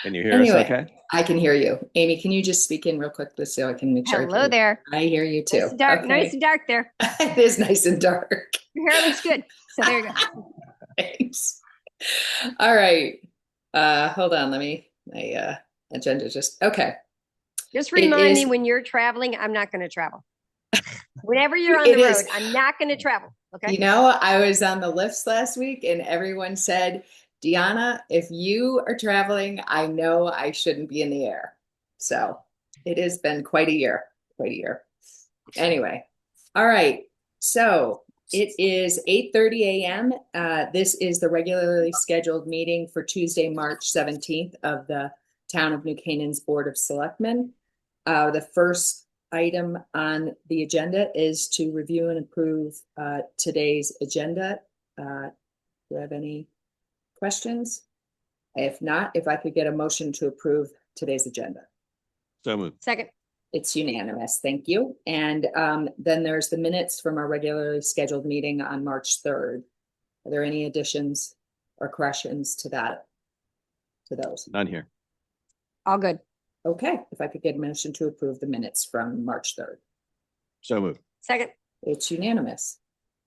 Can you hear us Anyway, okay? I can hear you. Amy, can you just speak in real quick so I can make sure I Hello can? there. I hear you Nice too. and dark. Nice Okay. and dark there. It is nice and dark. Your hair looks good. So there you go. Thanks. All right. Hold on. My agenda just, okay. Just It remind me is, when you're traveling, I'm not going to travel. Whenever you're on it the road, is, I'm not going to travel. Okay. I was on the lifts last week and everyone said, Deanna, if you are traveling, I know I shouldn't be in the air. So it has been quite a year, quite a year. Anyway, all right. So it is 8:30 a.m. This is the regularly scheduled meeting for Tuesday, March 17th of the Town of New Canaan's Board of Selectmen. The first item on the agenda is to review and approve today's agenda. Do you have any questions? If not, if I could get a motion to approve today's agenda. So moved. Second. It's unanimous. Thank you. And then there's the minutes from our regularly scheduled meeting on March 3rd. Are there any additions or corrections to those? None here. All good. Okay. If I could get a motion to approve the minutes from March 3rd. So moved. Second. It's unanimous.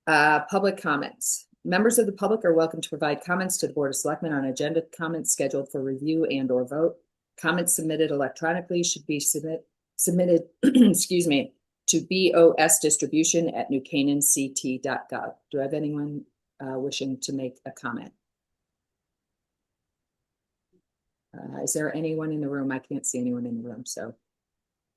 Public comments. Members of the public are welcome to provide comments to the Board of Selectmen on agenda comments scheduled for review and or vote. Comments submitted electronically should be submitted, excuse me, to bosdistribution@newcanaanct.gov. Do I have anyone wishing to make a comment? Is there anyone in the room? I can't see anyone in the room, so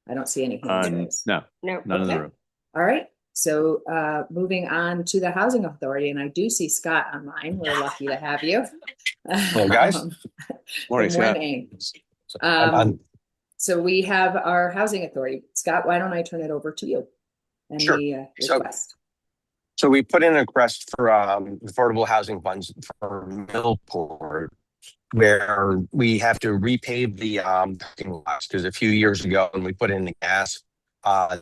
I don't see any hands raised. No, No. none in the room. All right. So moving on to the Housing Authority, and I do see Scott online. We're lucky to have you. Hello, guys. Morning, Good Scott. morning. So we have our Housing Authority. Scott, why don't I turn it over to you and Sure. the request? So we put in a request for affordable housing funds for Millport, where we have to repave the parking lots, because a few years ago when we put in the gas,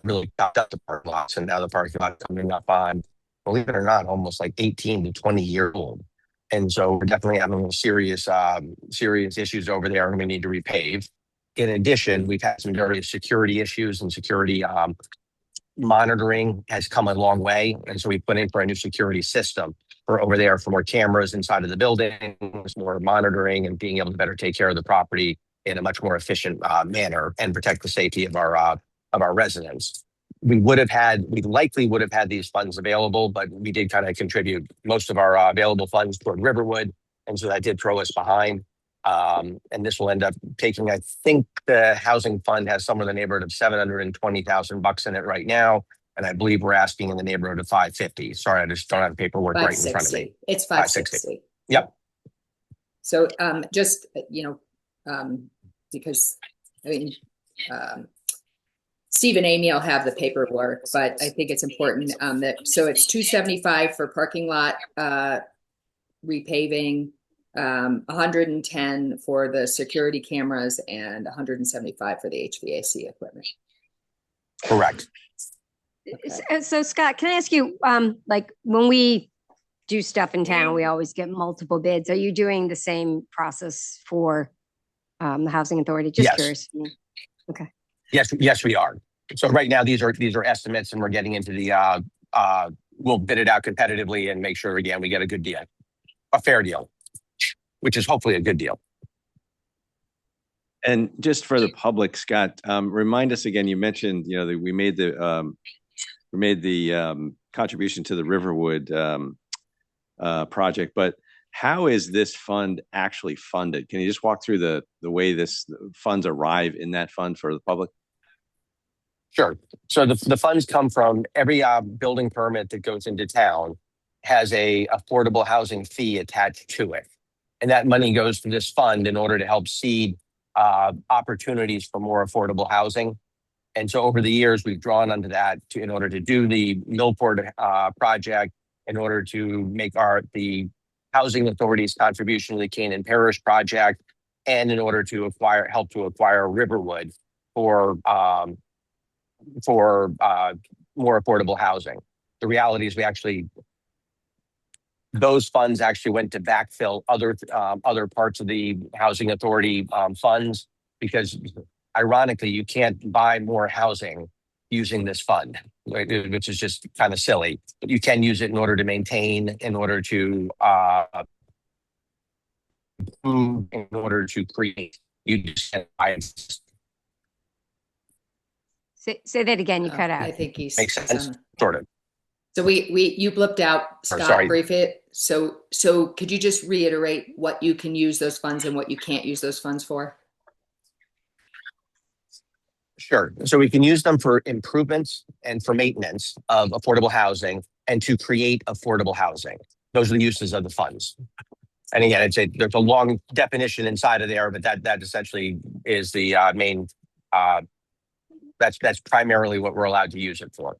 really chopped up the parking lots, and now the parking lot coming up on, believe it or not, almost like 18 to 20 years old. And so we're definitely having serious issues over there, and we need to repave. In addition, we've had some various security issues, and security monitoring has come a long way. And so we put in for a new security system for over there, for more cameras inside of the buildings, more monitoring, and being able to better take care of the property in a much more efficient manner and protect the safety of our residents. We likely would have had these funds available, but we did kind of contribute most of our available funds toward Riverwood. And so that did throw us behind. And this will end up taking, I think the housing fund has somewhere in the neighborhood of $720,000 in it right now. And I believe we're asking in the neighborhood of 550. Sorry, I just don't have the paperwork right in front of me. It's 560. Yep. So just, because I mean, Steve and Amy will have the paperwork, but I think it's important that, so it's 275 for parking lot repaving, 110 for the security cameras, and 175 for the HVAC equipment. Correct. Okay. So Scott, can I ask you, like when we do stuff in town, we always get multiple bids. Are you doing the same process for the Housing Authority? Just curious. Okay. Yes, we are. So right now, these are estimates, and we're getting into the we'll bid it out competitively and make sure again we get a good deal, a fair deal, which is hopefully a good deal. And just for the public, Scott, remind us again. You mentioned, that we made the contribution to the Riverwood project, but how is this fund actually funded? Can you just walk through the way the funds arrive in that fund for the public? Sure. So the funds come from every building permit that goes into town has a affordable housing fee attached to it. And that money goes to this fund in order to help seed opportunities for more affordable housing. And so over the years, we've drawn onto that in order to do the Millport project, in order to make the Housing Authority's contribution to the Canaan Parish project, and in order to help to acquire Riverwood for more affordable housing. The reality is we actually Those funds actually went to backfill other parts of the housing authority funds, because ironically, you can't buy more housing using this fund, right, which is just kind of silly. But you can use it in order to maintain, in order to improve, in order to create. You just can't buy it. Say that again, you cut I out. think he's Makes sense, on. sort of. So you blipped out, Or, Scott, sorry. brief it. So could you just reiterate what you can use those funds and what you can't use those funds for? Sure. So we can use them for improvements and for maintenance of affordable housing and to create affordable housing. Those are the uses of the funds. And again, there's a long definition inside of there, but that essentially is the main. That's primarily what we're allowed to use it for.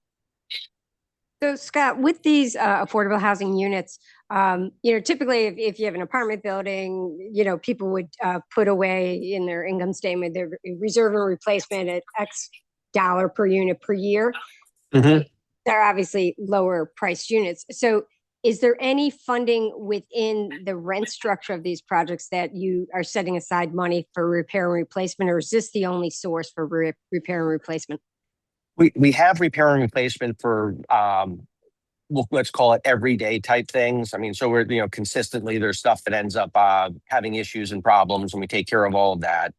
So Scott, with these affordable housing units, typically if you have an apartment building, people would put away in their income statement their reserve and replacement at X dollar per unit per year. Mm-hmm. They're obviously lower priced units. So is there any funding within the rent structure of these projects that you are setting aside money for repair and replacement, or is this the only source for repair and replacement? We have repair and replacement for let's call it everyday type things. I mean, so we're consistently there's stuff that ends up having issues and problems, and we take care of all of that.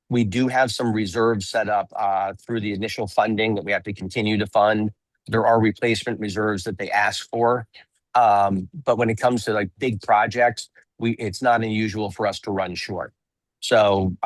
We do have some reserves set up through the initial funding that we have to continue to fund. There are replacement reserves that they ask for, but when it comes to like big projects, it's not unusual for us to run short. So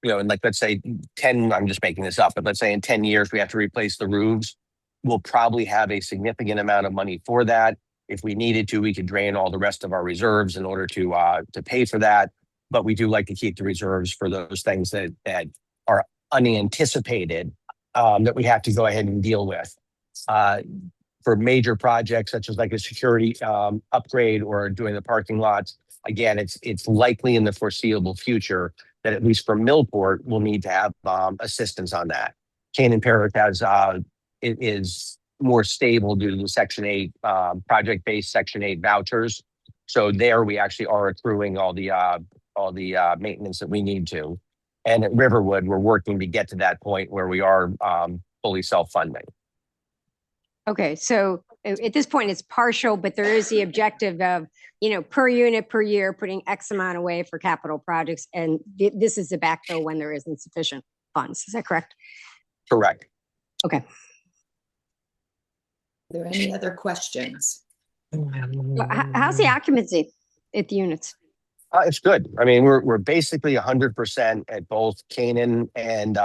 and like, let's say 10, I'm just making this up, but let's say in 10 years, we have to replace the roofs. We'll probably have a significant amount of money for that. If we needed to, we could drain all the rest of our reserves in order to pay for that. But we do like to keep the reserves for those things that are unanticipated, that we have to go ahead and deal with. For major projects, such as like a security upgrade or doing the parking lots, again, it's likely in the foreseeable future that at least for Millport, we'll need to have assistance on that. Canaan Parish is more stable due to the Section 8 project-based Section 8 vouchers. So there, we actually are accruing all the maintenance that we need to. And at Riverwood, we're working to get to that point where we are fully self-funding. Okay, so at this point it's partial, but there is the objective of, per unit per year, putting X amount away for capital projects. And this is the backfill when there isn't sufficient funds. Is that correct? Correct. Okay. Are there any other questions? How's the occupancy at the units? It's good. I mean, we're basically 100% at both Canaan and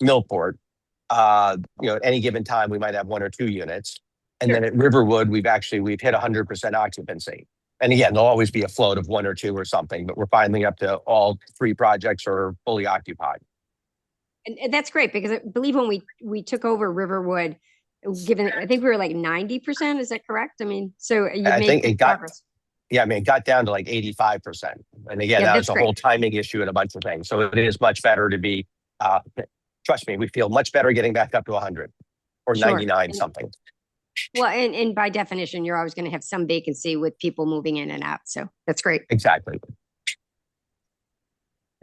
Millport. At any given time, we might have one or two units. And Sure. then at Riverwood, we've hit 100% occupancy. And again, there'll always be a float of one or two or something, but we're finally up to all three projects are fully occupied. And that's great, because I believe when we took over Riverwood, I think we were like 90%. Is that correct? I mean, so you made progress. Yeah, I mean, it got down to like 85%. And again, that was a whole timing issue and a bunch of things. So it is much better to be, trust me, we feel much better getting back up to 100 or Sure. 99 something. Well, and by definition, you're always going to have some vacancy with people moving in and out. So that's great. Exactly.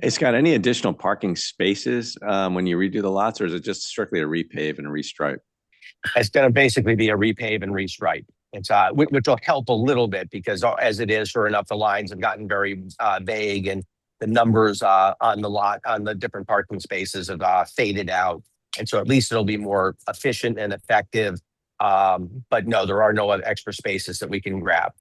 Hey, Scott, any additional parking spaces when you redo the lots, or is it just strictly a repave and a restripe? It's going to basically be a repave and restripe. It's which will help a little bit, because as it is, sure enough, the lines have gotten very vague, and the numbers on the lot, on the different parking spaces have faded out. And so at least it'll be more efficient and effective. But no, there are no other extra spaces that we can grab.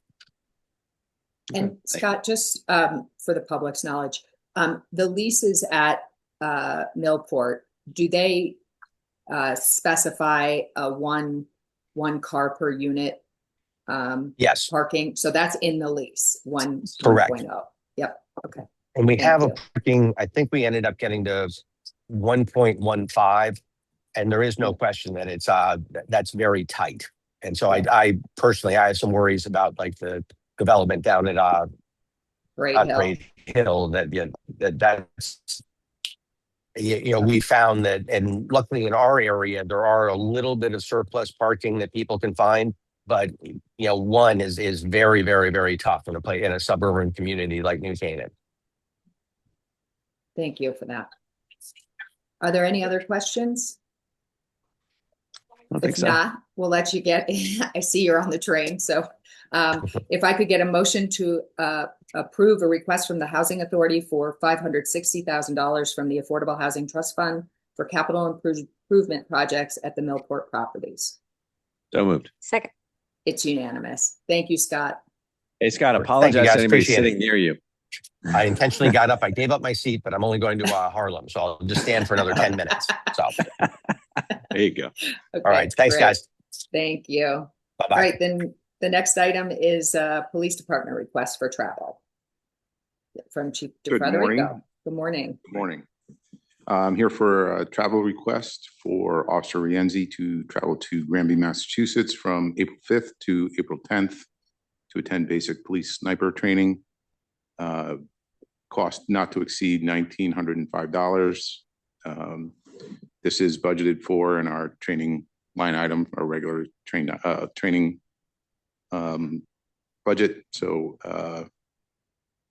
And Scott, just for the public's knowledge, the leases at Millport, do they specify a one car per unit Yes. parking? So that's in the lease, Correct. 1.0. Yep. Okay. And we have you. a parking, I think we ended up getting to 1.15, and there is no question that it's that's very tight. And so I personally, I have some worries about like the development down at Great Hill that's we found that, and luckily in our area there are a little bit of surplus parking that people can find, but one is very, very, very tough in a suburban community like New Canaan. Thank you for that. Are there any other questions? I don't think If so. not, we'll let you get, I see you're on the train. So if I could get a motion to approve a request from the Housing Authority for $560,000 from the Affordable Housing Trust Fund for capital improvement projects at the Millport properties. So moved. Second. It's unanimous. Thank you, Scott. Hey, Scott, Thank you, apologize guys. to anybody Appreciate sitting it. near you. I intentionally got up. I gave up my seat, but I'm only going to Harlem, so I'll just stand for another 10 minutes. So, There you go. Okay, all right. Thanks, great. guys. Thank you. Bye-bye. All right, then the next item is police department request for travel from Chief Good DeFrederico. morning. Good morning. Good morning. I'm here for a travel request for Officer Rienzi to travel to Granby, Massachusetts from April 5th to April 10th to attend basic police sniper training. Cost not to exceed $1,905. This is budgeted for in our training line item, our regular training budget. So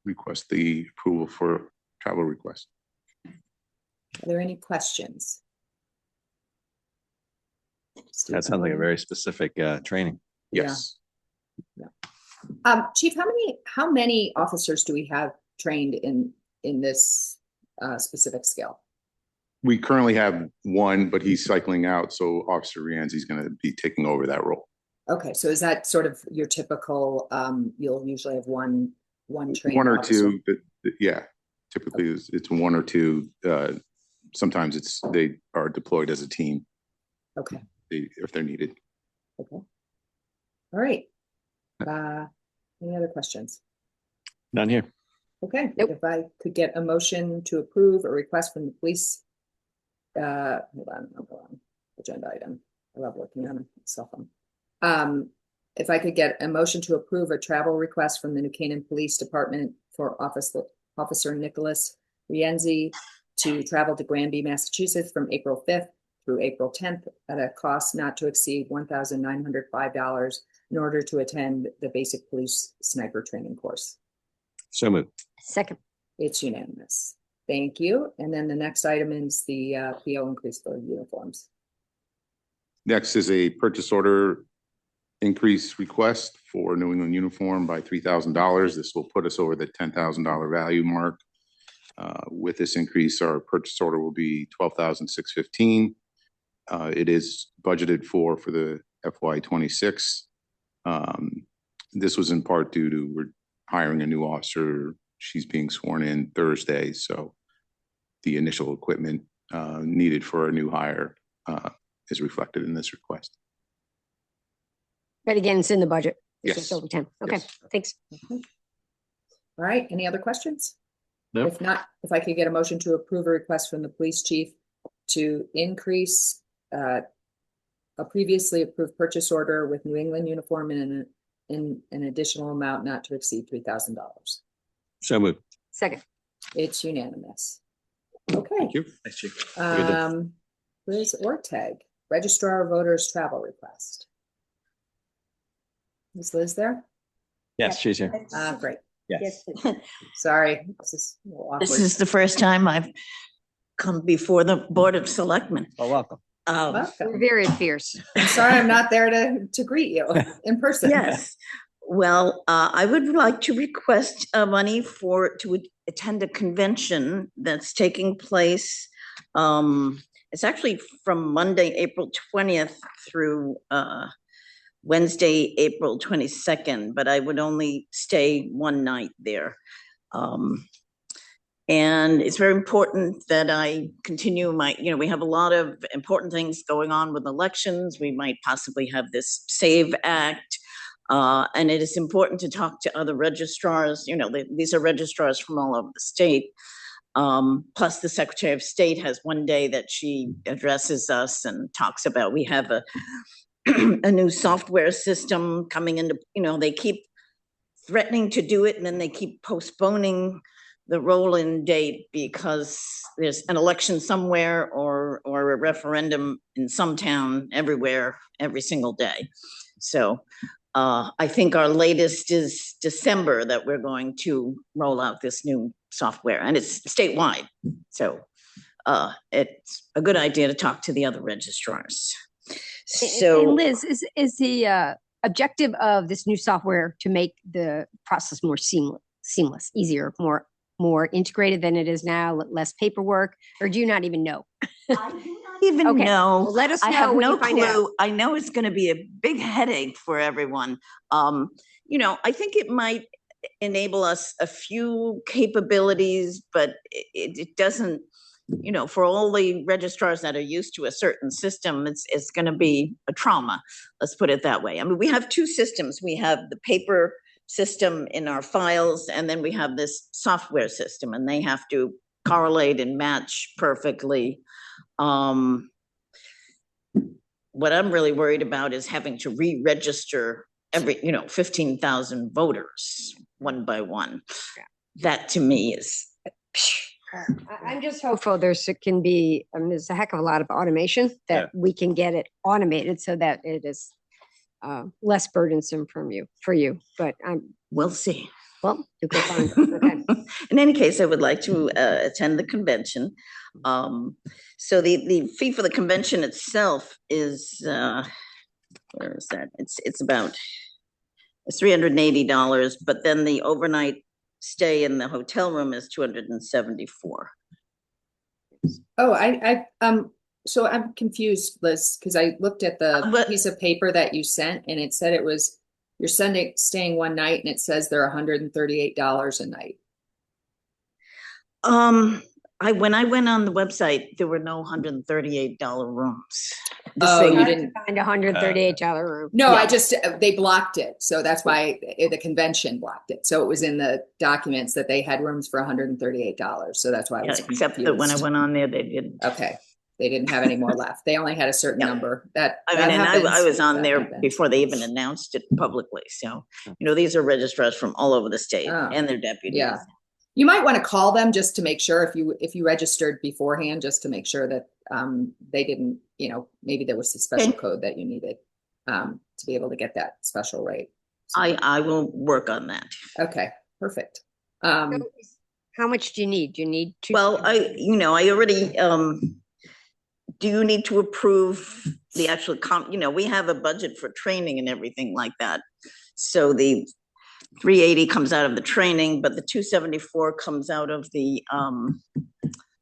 request the approval for travel request. Are there any questions? That sounds like a very specific training. Yes. Chief, how many officers do we have trained in this specific skill? We currently have one, but he's cycling out. So Officer Rienzi is going to be taking over that role. Okay, so is that sort of your typical, you'll usually have one trained One or officer? two, but yeah, typically it's one or two. Sometimes they are deployed as a team. Okay. If they're needed. Okay. All right. Any other questions? None here. Okay, Nope. if I could get a motion to approve a request from the police. Hold on, agenda item. I love working on a cell phone. If I could get a motion to approve a travel request from the New Canaan Police Department for Officer Nicholas Rienzi to travel to Granby, Massachusetts from April 5th through April 10th at a cost not to exceed $1,905 in order to attend the basic police sniper training course. So moved. Second. It's unanimous. Thank you. And then the next item is the PO increase for uniforms. Next is a purchase order increase request for New England uniform by $3,000. This will put us over the $10,000 value mark. With this increase, our purchase order will be $12,615. It is budgeted for the FY26. This was in part due to we're hiring a new officer. She's being sworn in Thursday, so the initial equipment needed for a new hire is reflected in this request. But again, it's in the budget. It's Yes. just over 10. Okay, Yes. thanks. All right, any other questions? No. If not, if I could get a motion to approve a request from the police chief to increase a previously approved purchase order with New England uniform in an additional amount not to exceed $3,000. So moved. Second. It's unanimous. Okay. Thank you. Thanks, Chief. Have a good day. Liz Orteg, Registrar of Voters travel request. Is Liz there? Yes, she's here. Great. Yes. Sorry. This is a little awkward. This is the first time I've come before the Board of Selectmen. Oh, welcome. We're Welcome. very fierce. I'm sorry I'm not there to greet you in person. Yes. Well, I would like to request money to attend a convention that's taking place. It's actually from Monday, April 20th through Wednesday, April 22nd, but I would only stay one night there. And it's very important that I continue we have a lot of important things going on with elections. We might possibly have this SAVE Act. And it is important to talk to other registrars. These are registrars from all over the state. Plus the Secretary of State has one day that she addresses us and talks about, we have a new software system coming into, they keep threatening to do it and then they keep postponing the roll-in date because there's an election somewhere or a referendum in some town everywhere every single day. So I think our latest is December that we're going to roll out this new software, and it's statewide. So it's a good idea to talk to the other registrars. So And Liz, is the objective of this new software to make the process more seamless, easier, more integrated than it is now, less paperwork, or do you not even know? I do not even Okay. know. Well, let us I know have when no you find out. clue. I know it's going to be a big headache for everyone. You know, I think it might enable us a few capabilities, but it doesn't, you know, for all the registrars that are used to a certain system, it's going to be a trauma. Let's put it that way. I mean, we have two systems. We have the paper system in our files, and then we have this software system, and they have to correlate and match perfectly. What I'm really worried about is having to re-register 15,000 voters one by one. That to me is. I'm just hopeful there's a heck of a lot of automation that we can get it automated so that it is less burdensome for you. But We'll see. Well, you could find okay. In any case, I would like to attend the convention. So the fee for the convention itself is where is that? It's $380, but then the overnight stay in the hotel room is $274. Oh, so I'm confused, Liz, because I looked at the piece of paper that you sent, and it said you're staying one night, and it says they're $138 a night. When I went on the website, there were no $138 rooms. You didn't find a $138 room. No, yeah. They blocked it. So that's why the convention blocked it. So it was in the documents that they had rooms for $138. So that's why I was confused. Except that when I went on there, they didn't. Okay. They didn't have any more left. They only had a certain number. I was on there before they even announced it publicly. So, you know, these are registrars from all over the state and their deputies. Yeah. You might want to call them just to make sure if you registered beforehand, just to make sure that they didn't, you know, maybe there was a special code that you needed to be able to get that special rate. So, I will work on that. Okay, perfect. So how much do you need? Do you need two? Well, I already, do you need to approve the actual we have a budget for training and everything like that. So the 380 comes out of the training, but the 274 comes out of the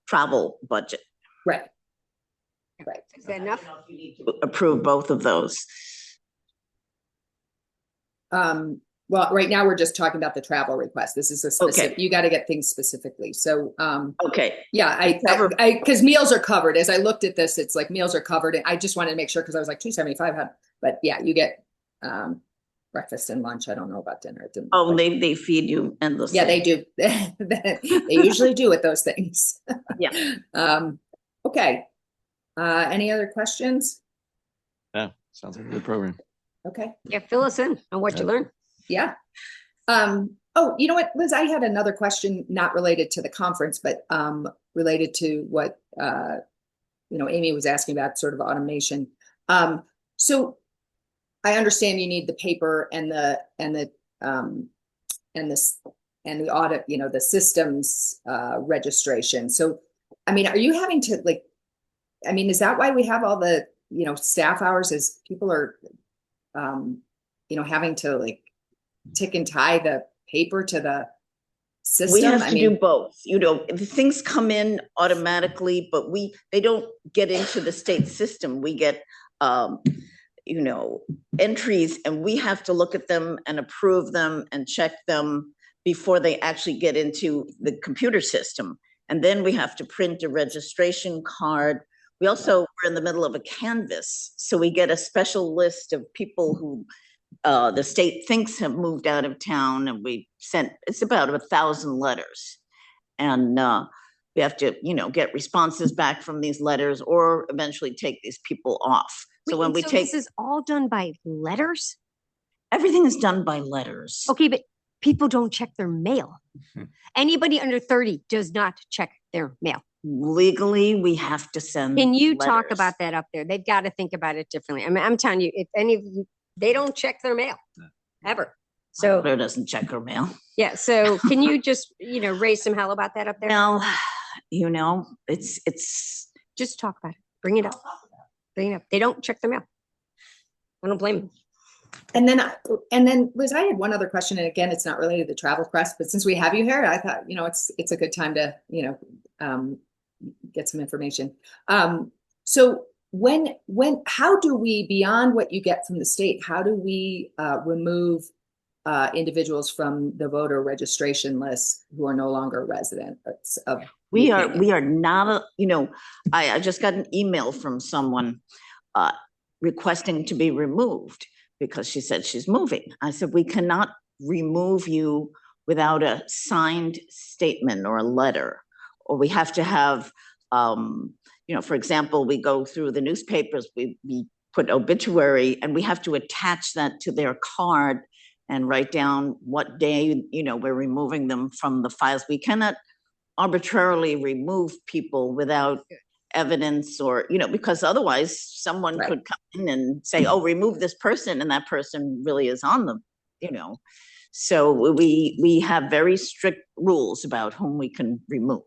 travel budget. Right. Is that enough? You need to approve both of those. Well, right now we're just talking about the travel request. This is a specific, you got to get things specifically. So, okay. Yeah, because meals are covered. As I looked at this, it's like meals are covered. And I just wanted to make sure, because I was like 275, but yeah, you get, breakfast and lunch. I don't know about dinner. They feed you endlessly. Yeah, they do. They usually do with those things. Yeah. Okay. Any other questions? Yeah, sounds like a good program. Okay. Yeah, fill us in on what you learned. Yeah. Oh, you know what, Liz, I had another question not related to the conference, but related to what Amy was asking about, sort of automation. So I understand you need the paper and the audit, the systems registration. So, I mean, are you having to is that why we have all the, staff hours, as people are, having to tick and tie the paper to the system? We have to do both. The things come in automatically, but they don't get into the state system. We get, entries, and we have to look at them and approve them and check them before they actually get into the computer system. And then we have to print a registration card. We also were in the middle of a canvas. So we get a special list of people who the state thinks have moved out of town, and it's about 1,000 letters. And we have to, get responses back from these letters, or eventually take these people off. So this is all done by letters? Everything is done by letters. Okay, but people don't check their mail. Anybody under 30 does not check their mail. Legally, we have to send Can you letters. talk about that up there? They've got to think about it differently. I mean, I'm telling you, if any of you They don't check their mail ever. So Daughter doesn't check her mail. yeah. So can you just, raise some hell about that up there? Well, it's Just talk about it. Bring it up. Bring it up. They don't check their mail. I don't blame them. And then Liz, I had one other question, and again, it's not related to Travel Press, but since we have you here, I thought, it's a good time to, get some information. So how do we, beyond what you get from the state, how do we remove individuals from the voter registration list who are no longer residents of? we are not I just got an email from someone requesting to be removed because she said she's moving. I said, we cannot remove you without a signed statement or a letter, or we have to have, for example, we go through the newspapers, we put obituary, and we have to attach that to their card and write down what day, we're removing them from the files. We cannot arbitrarily remove people without evidence or, because otherwise someone could come in and say, oh, remove this person, and that person really is on them, So we have very strict rules about whom we can remove.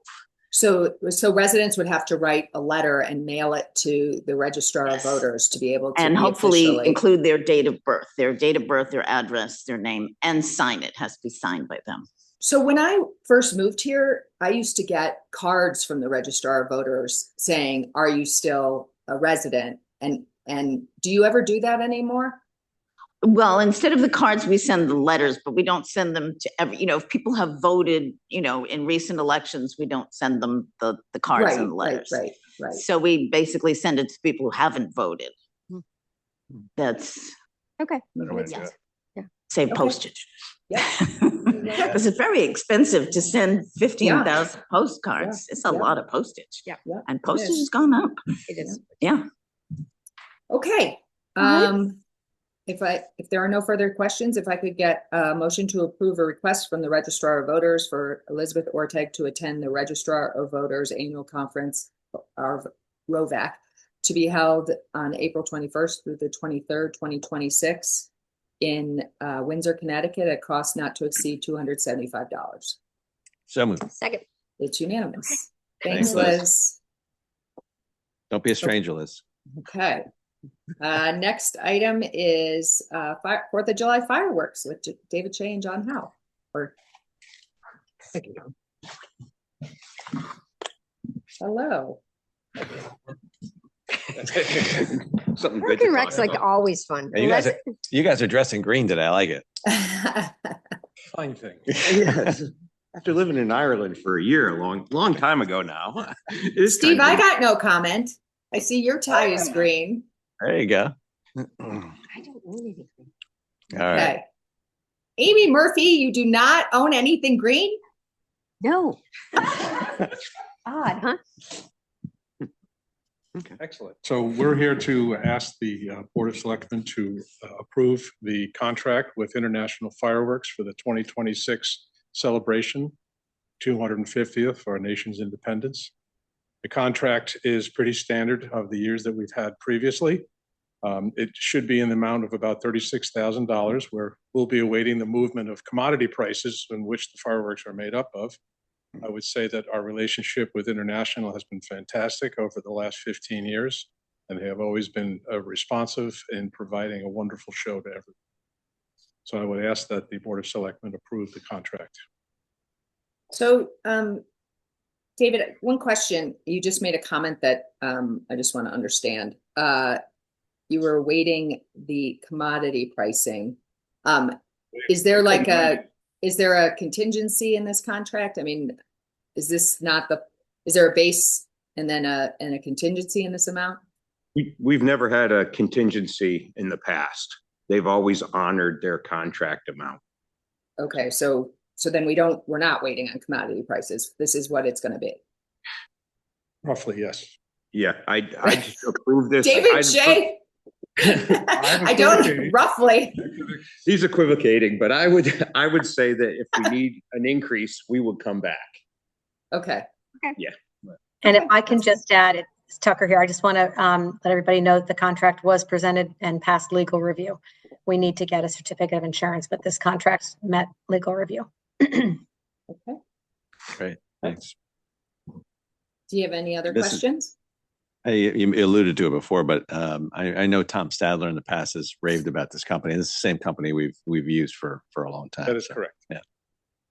So residents would have to write a letter and mail it to the registrar of voters to be able to and hopefully officially include their date of birth, their address, their name, and sign it. Has to be signed by them. So when I first moved here, I used to get cards from the registrar of voters saying, are you still a resident? And do you ever do that anymore? Well, instead of the cards, we send the letters, but we don't send them to every, if people have voted, in recent elections, we don't send them the cards and the letters. Right. So we basically send it to people who haven't voted. That's okay. Yeah. Save postage. Yeah. Because it's very expensive to send 15,000 postcards. It's a lot of postage. Yeah. And postage has gone up. It is. Yeah. Okay. If there are no further questions, if I could get a motion to approve a request from the Registrar of Voters for Elizabeth Orteg to attend the Registrar of Voters Annual Conference, ROVAC, to be held on April 21st through the 23rd, 2026 in Windsor, Connecticut, at cost not to exceed $275. So moved. Second. It's unanimous. Thanks, Liz. Don't be a stranger, Liz. Okay. Next item is 4th of July fireworks with David Shea and John Howe. Hello. Something Park and Rec's like always fun. Hey, you guys are dressed in green today. I like it. Fine thing. Yes. After living in Ireland for a year, a long time ago now. Steve, I got no comment. I see your tie is green. There you go. I don't own anything. All right. Okay. Amy Murphy, you do not own anything green? No. Odd, huh? Okay. Excellent. So we're here to ask the Board of Selectmen to approve the contract with International Fireworks for the 2026 celebration, 250th for our nation's independence. The contract is pretty standard of the years that we've had previously. It should be in the amount of about $36,000, where we'll be awaiting the movement of commodity prices in which the fireworks are made up of. I would say that our relationship with International has been fantastic over the last 15 years, and they have always been responsive in providing a wonderful show to everyone. So I would ask that the Board of Selectmen approve the contract. So, David, one question. You just made a comment that I just want to understand. You were awaiting the commodity pricing. Is there a contingency in this contract? I mean, is there a base and then a contingency in this amount? We've never had a contingency in the past. They've always honored their contract amount. Okay, so then we're not waiting on commodity prices. This is what it's going to be. Roughly, yes. Yeah, I just approve this. David Shea. I don't roughly. He's equivocating, but I would say that if we need an increase, we would come back. Okay. Yeah. And if I can just add, it's Tucker here. I just want to let everybody know that the contract was presented and passed legal review. we need to get a certificate of insurance, but this contract met legal review. Okay. Great, thanks. Do you have any other This is- questions? You alluded to it before, but I know Tom Stadler in the past has raved about this company. This is the same company we've used for a long time. That is so, correct. Yeah.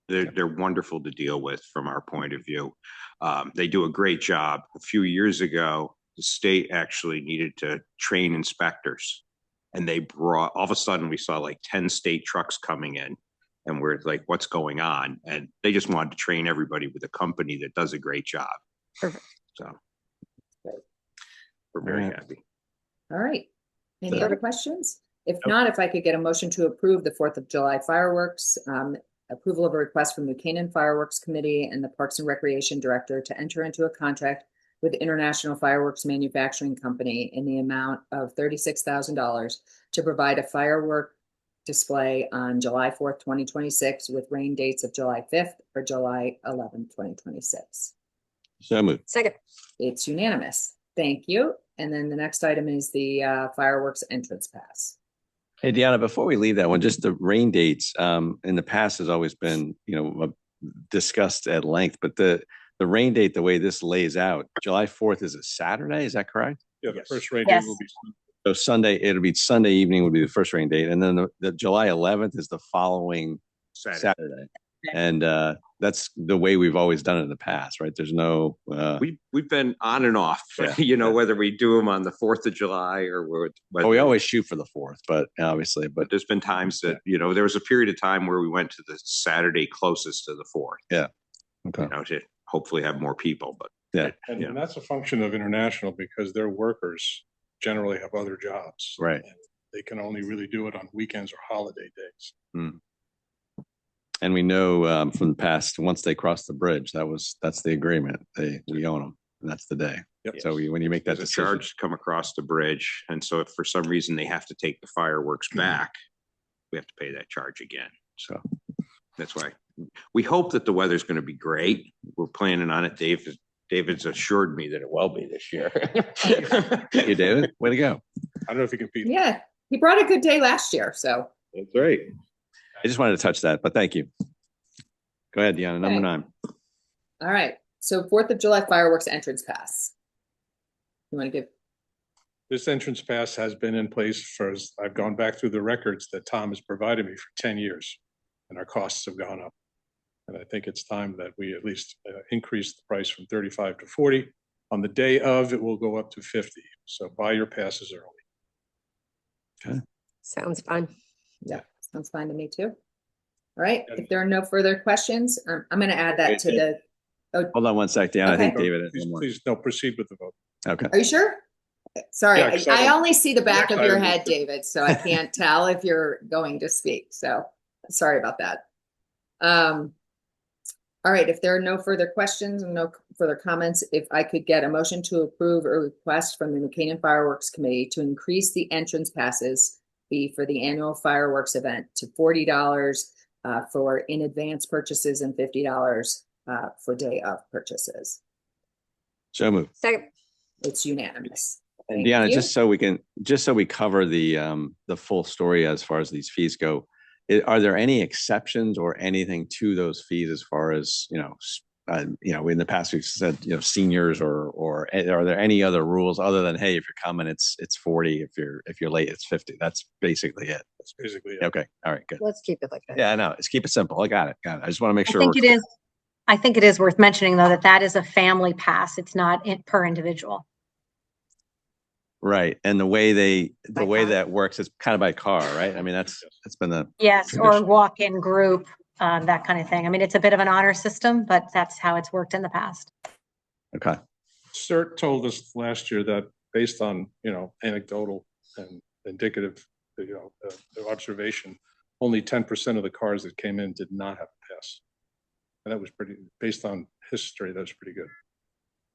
They're wonderful to deal with from our point of view. They do a great job. A few years ago, the state actually needed to train inspectors. And they brought, all of a sudden, we saw like 10 state trucks coming in. And we're like, what's going on? And they just wanted to train everybody with a company that does a great job. Perfect. So we're very happy. All right. Any So- other questions? If not, if I could get a motion to approve the 4th of July fireworks, approval of a request from the Canaan Fireworks Committee and the Parks and Recreation Director to enter into a contract with International Fireworks Manufacturing Company in the amount of $36,000 to provide a firework display on July 4th, 2026, with rain dates of July 5th or July 11th, 2026. So moved. Second. It's unanimous. Thank you. And then the next item is the fireworks entrance pass. Hey, Deanna, before we leave that one, just the rain dates, in the past has always been, discussed at length, but the rain date, the way this lays out, July 4th is a Saturday, is that correct? Yeah, the Yes. first rain Yes. date will be. So Sunday evening would be the first rain date, and then the July 11th is the following Saturday. And that's the way we've always done it in the past, right? There's no, We've been on and off, Yeah. whether we do them on the 4th of July or whether we always shoot for the 4th, but obviously, but there's been times that, there was a period of time where we went to the Saturday closest to the 4th, okay. to hopefully have more people, but Yeah. And that's a function of international because their workers generally have other jobs. Right. And they can only really do it on weekends or holiday days. And we know from the past, once they cross the bridge, that's the agreement. We own them, and that's the day. Yep. So when you make that there's a decision, charge to come across the bridge. And so if for some reason they have to take the fireworks back, we have to pay that charge again. So that's why we hope that the weather's going to be great. We're planning on it. David's assured me that it will be this year. you David, way to go! I don't know if you can beat. Yeah, he brought a good day last year, so. That's right. I just wanted to touch that, but thank you. Go ahead, Deanna, number Okay. 9. All right, so 4th of July fireworks entrance pass. You want to give, This entrance pass has been in place for, as I've gone back through the records that Tom has provided me for 10 years, and our costs have gone up. And I think it's time that we at least increase the price from 35 to 40. On the day of, it will go up to 50. So buy your passes early. Sounds fun. yeah, sounds fine to me too. All right, if there are no further questions, I'm going to add that to the, Hold on one sec, Deanna. I think Okay. David has Please, one more. please, no, proceed with the vote. Okay. are you sure? Sorry, Yeah, 'cause I I don't- only see the back of your I- head, David, so I can't tell if you're going to speak. So sorry about that. All right, if there are no further questions and no further comments, if I could get a motion to approve a request from the Canaan Fireworks Committee to increase the entrance passes fee for the annual fireworks event to $40 for in advance purchases and $50 for day of purchases. So moved. Second. It's unanimous. And Thank Deanna, you. just so we cover the full story as far as these fees go, are there any exceptions or anything to those fees as far as, in the past we've said, seniors or are there any other rules other than, hey, if you're coming, it's 40, if you're late, it's 50. That's basically it. That's basically it. Okay. All right, good. Let's keep it like that. Yeah, I know. Let's keep it simple. I got it. I just want to make I sure. think we're it clear. is, I think it is worth mentioning though, that is a family pass. It's not per individual. Right. And the way By car? that works is kind of by car, right? I mean, that's been the Yes, or Tradition. walk-in group, that kind of thing. I mean, it's a bit of an honor system, but that's how it's worked in the past. okay. CERT told us last year that based on, anecdotal and indicative, observation, only 10% of the cars that came in did not have a pass. And that was based on history, that was pretty good.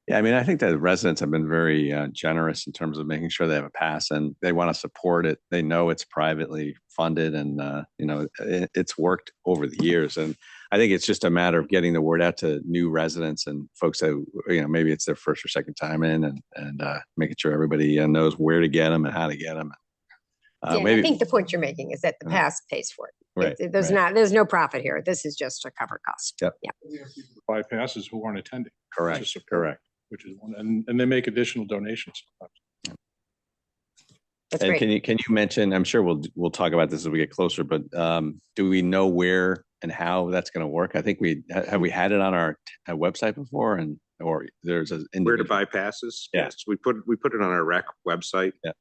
Yeah, I mean, I think that residents have been very generous in terms of making sure they have a pass and they want to support it. They know it's privately funded and, it's worked over the years. And I think it's just a matter of getting the word out to new residents and folks that, maybe it's their first or second time in and making sure everybody knows where to get them and how to get them. Dan, I Maybe, think the point you're making is that the pass pays for it. right, There's right. there's no profit here. This is just to cover costs. Yep. Yeah. Buy passes who aren't attending. Correct, to support, correct. Which is one, and they make additional donations sometimes. That's And great. can you mention, I'm sure we'll talk about this as we get closer, but do we know where and how that's going to work? I think we had it on our website before, or there's a Where to buy passes? Yeah. Yes, we put it on our rec website. Yeah.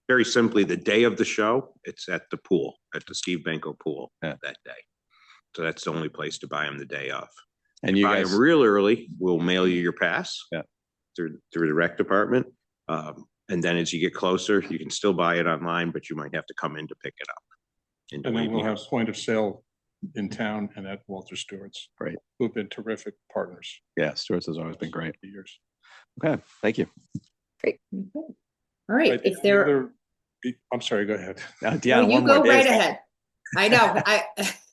Very simply, the day of the show, it's at the pool, at the Steve Benko pool Yeah. that day. So that's the only place to buy them the day of. And you Buy guys them real early, we'll mail you your pass. Yeah. Through the rec department. And then as you get closer, you can still buy it online, but you might have to come in to pick it up. And then we'll have point of sale in town and at Walter Stewart's. Great. Who've been terrific partners Yeah, Stewart's has always been great. for years. Okay, thank you. Great. All right, if there, I'm sorry, go ahead. Deanna, you one more go day. right ahead. I know,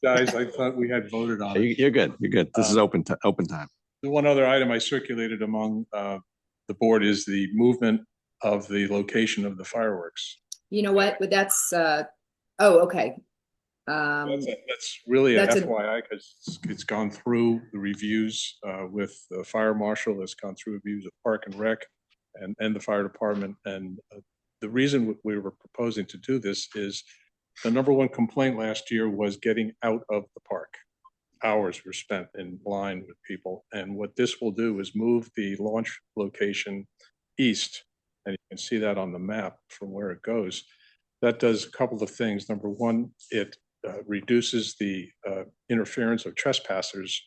Guys, I thought we had voted on it. You're good. You're good. This is open time. The one other item I circulated among the board is the movement of the location of the fireworks. you know what, but that's, okay. That's really an that's a- FYI because it's gone through the reviews with the fire marshal. It's gone through reviews of Park and Rec and the fire department. And the reason we were proposing to do this is the number one complaint last year was getting out of the park. Hours were spent in line with people. And what this will do is move the launch location east. And you can see that on the map from where it goes. That does a couple of things. Number one, it reduces the interference of trespassers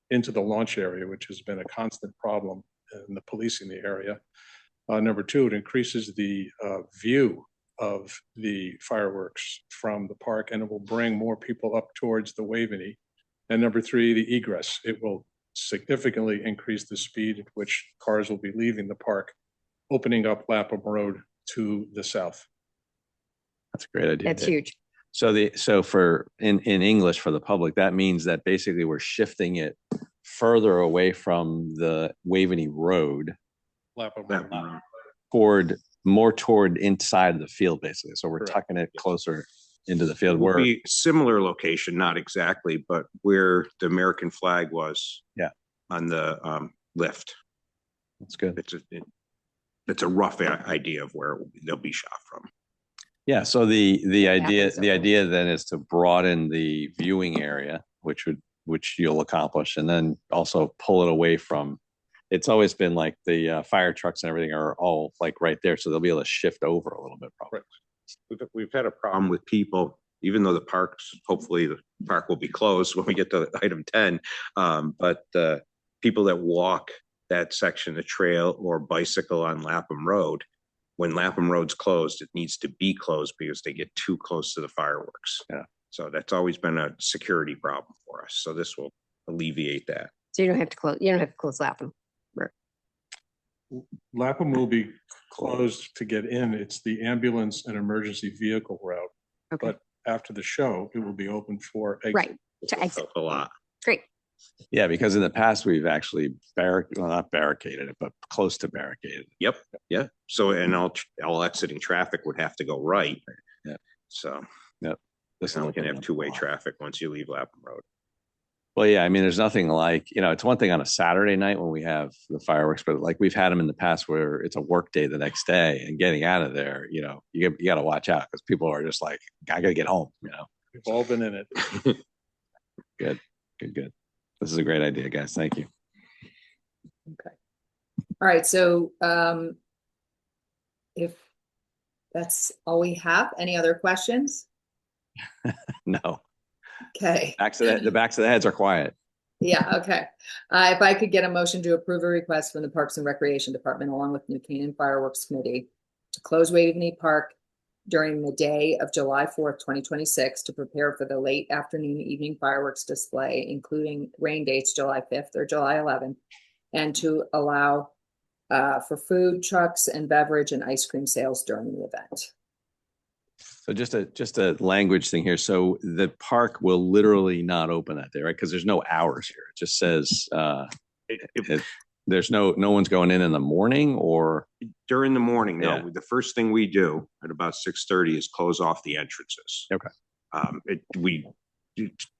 into the launch area, which has been a constant problem in the policing the area. Number two, it increases the view of the fireworks from the park, and it will bring more people up towards the Waveney. And number three, the egress. It will significantly increase the speed at which cars will be leaving the park, opening up Lapham Road to the south. That's a great idea. That's huge. So for in English for the public, that means that basically we're shifting it further away from the Waveney Road Lapham Road. toward inside of the field, basically. So we're Correct. tucking it closer into the field. Will be similar location, not exactly, but where the American flag was. Yeah. On the lift. That's good. It's a rough idea of where they'll be shot from. Yeah. So the happens idea then is to broaden the viewing area, which you'll accomplish, and then also pull it away from. It's always been like the fire trucks and everything are all like right there, so they'll be able to shift over a little bit. Probably. We've had a problem with people, even though hopefully the park will be closed when we get to item 10. But people that walk that section of trail or bicycle on Lapham Road, when Lapham Road's closed, it needs to be closed because they get too close to the fireworks. Yeah. So that's always been a security problem for us. So this will alleviate that. So you don't have to close. You don't have to close Lapham. Lapham will be closed to get in. It's the ambulance and emergency vehicle route. Okay. But after the show, it will be open for exit. Right. To exit. A lot. Great. Yeah, because in the past we've actually not barricaded it, but close to barricaded. Yep. Yeah. So, and all exiting traffic would have to go right. Yeah. So. Yep. Now we can have two-way traffic once you leave Lapham Road. Well, yeah, I mean, there's nothing like, it's one thing on a Saturday night when we have the fireworks, but like we've had them in the past where it's a work day the next day and getting out of there, you got to watch out because people are just like, I got to get home, We've all been in it. Good. This is a great idea, guys. Thank you. okay. All right, so if that's all we have, any other questions? No. Okay. The backs of the heads are quiet. Yeah, okay. If I could get a motion to approve a request from the Parks and Recreation Department along with New Canaan Fireworks Committee to close Waveney Park during the day of July 4th, 2026 to prepare for the late afternoon evening fireworks display, including rain dates July 5th or July 11th, and to allow for food trucks and beverage and ice cream sales during the event. So just a language thing here. So the park will literally not open that day, right? Because there's no hours here. It just says there's no one's going in the morning or during the morning, no. Yeah. The first thing we do at about 6:30 is close off the entrances. Okay.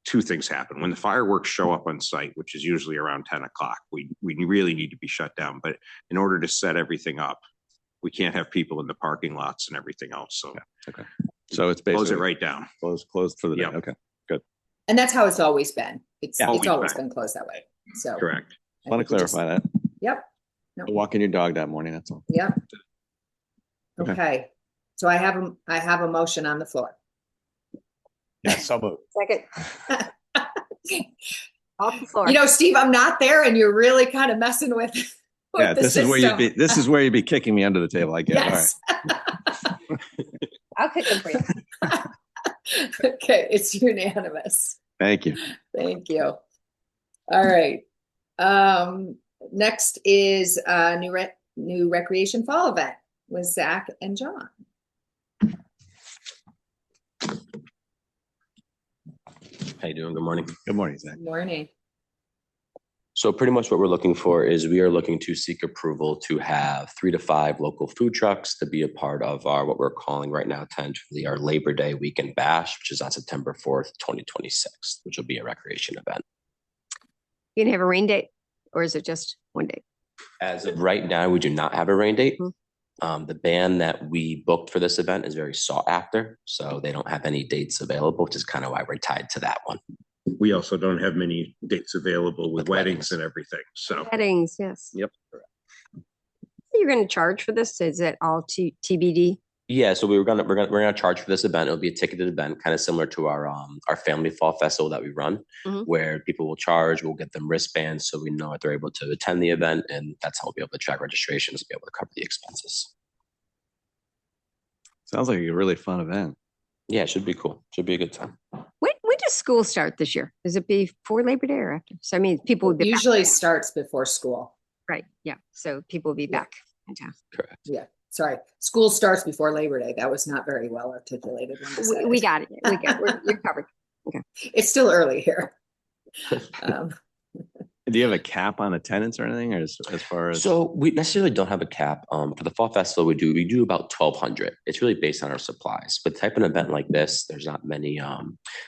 Two things happen. When the fireworks show up on site, which is usually around 10 o'clock, we really need to be shut down. But in order to set everything up, we can't have people in the parking lots and everything else. So, okay. So it's basically close it right down. Closed for the day. Yep. Okay, good. And that's how it's always been. It's Always always been. been closed that way. So Correct. I want to clarify that. Yep. Walking your dog that morning, that's all. Yep. Okay. Okay. So I have a motion on the floor. Yeah, so moved. Second. Off the floor. You know, Steve, I'm not there and you're really kind of messing with Yeah, the this is where you'd system. be. This is where you'd be kicking me under the table. I get. Yes. All right. I'll kick them for you. Okay, it's unanimous. Thank you. Thank you. All right. Next is new recreation fall event with Zach and John. How you doing? Good morning. Good morning, Zach. Good morning. So pretty much what we're looking for is we are looking to seek approval to have 3 to 5 local food trucks to be a part of our, what we're calling right now tentatively our Labor Day weekend bash, which is on September 4th, 2026, which will be a recreation event. You gonna have a rain date or is it just one day? As of right now, we do not have a rain date. The band that we booked for this event is very sought after, so they don't have any dates available, which is kind of why we're tied to that one. We also don't have many dates available with weddings and everything. So Weddings, yes. Yep. You're gonna charge for this? Is it all TBD? Yeah, so we're gonna charge for this event. It'll be a ticketed event, kind of similar to our Family Fall Festival that we run, where people will charge. We'll get them wristbands so we know that they're able to attend the event, and that's how we'll be able to track registrations, be able to cover the expenses. Sounds like a really fun event. Yeah, it should be cool. Should be a good time. When does school start this year? Does it before Labor Day or after? So I mean, people would be Usually starts before school. right. Yeah. So people will be back in town. Correct. Yeah. Sorry. School starts before Labor Day. That was not very well articulated. When you said We it. got it. You're covered. It's still early here. Do you have a cap on attendance or anything, or as far as? So we necessarily don't have a cap. For the fall festival, we do about 1,200. It's really based on our supplies. But type of an event like this, there's not many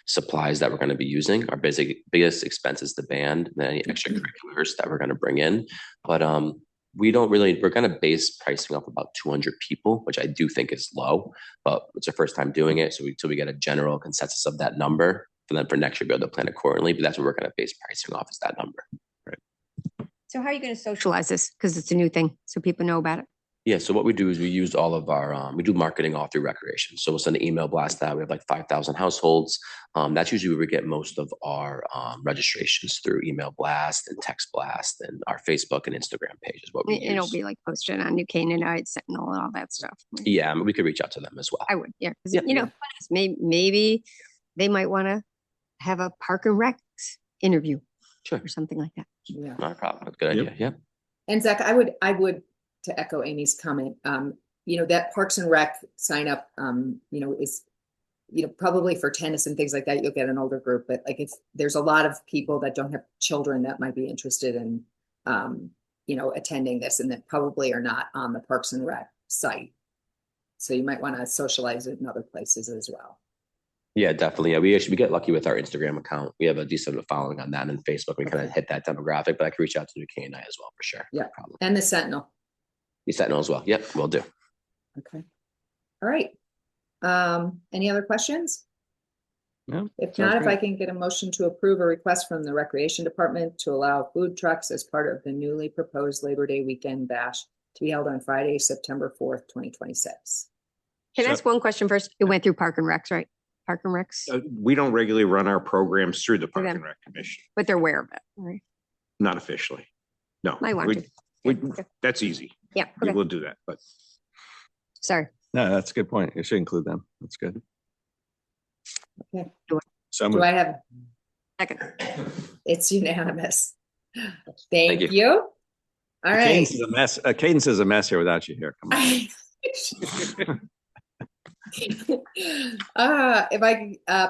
supplies that we're going to be using. Our biggest expense is the band and any extracurriculars that we're going to bring in. But we're going to base pricing off about 200 people, which I do think is low, but it's our first time doing it. So we get a general consensus of that number, and then for next year, be able to plan accordingly. But that's what we're going to base pricing off, is that number. So how are you going to socialize this? Because it's a new thing, so people know about it. Yeah, so what we do is we use all of our, we do marketing all through recreation. So we'll send an email blast out. We have like 5,000 households. That's usually where we get most of our registrations, through email blast and text blast, and our Facebook and Instagram pages. What we It'll use. be like posted on New Canaanite, Sentinel, and all that stuff. Yeah, I mean, we could reach out to them as well. I would, yeah. 'Cause, Yep. you know, maybe they might want to have a Park and Rec interview Sure, or something like that. Yeah. not a problem. That's a good idea. Yeah. And Zach, I would, to echo Amy's comment, that Parks and Rec sign up, is, probably for tennis and things like that, you'll get an older group, but like there's a lot of people that don't have children that might be interested in, attending this, and that probably are not on the Parks and Rec site. So you might want to socialize it in other places as well. Yeah, definitely. Yeah, we get lucky with our Instagram account. We have a decent following on that, and Facebook. We kind of hit that demographic, but I can reach out to New K&I as well for sure. Yeah. No problem. And the Sentinel. You Sentinel as well. Yep, we'll do. Okay. All right. Any other questions? No. If Sounds not, if I great. can get a motion to approve a request from the Recreation Department to allow food trucks as part of the newly proposed Labor Day weekend bash to be held on Friday, September 4th, 2026. Can I ask one question first? It went through Park and Recs, right? Park and Recs, we don't regularly run our programs through the Park them. and Rec Commission, but they're aware of it, right? not officially. No, Might want we- to. we- Okay. that's easy. Yeah, We okay, will do that, but sorry. No, that's a good point. You should include them. That's good. Okay. So Do I have, Second. it's unanimous. Thank Thank you. All right. Cadence is a mess. Cadence is a mess here without you here. Come on.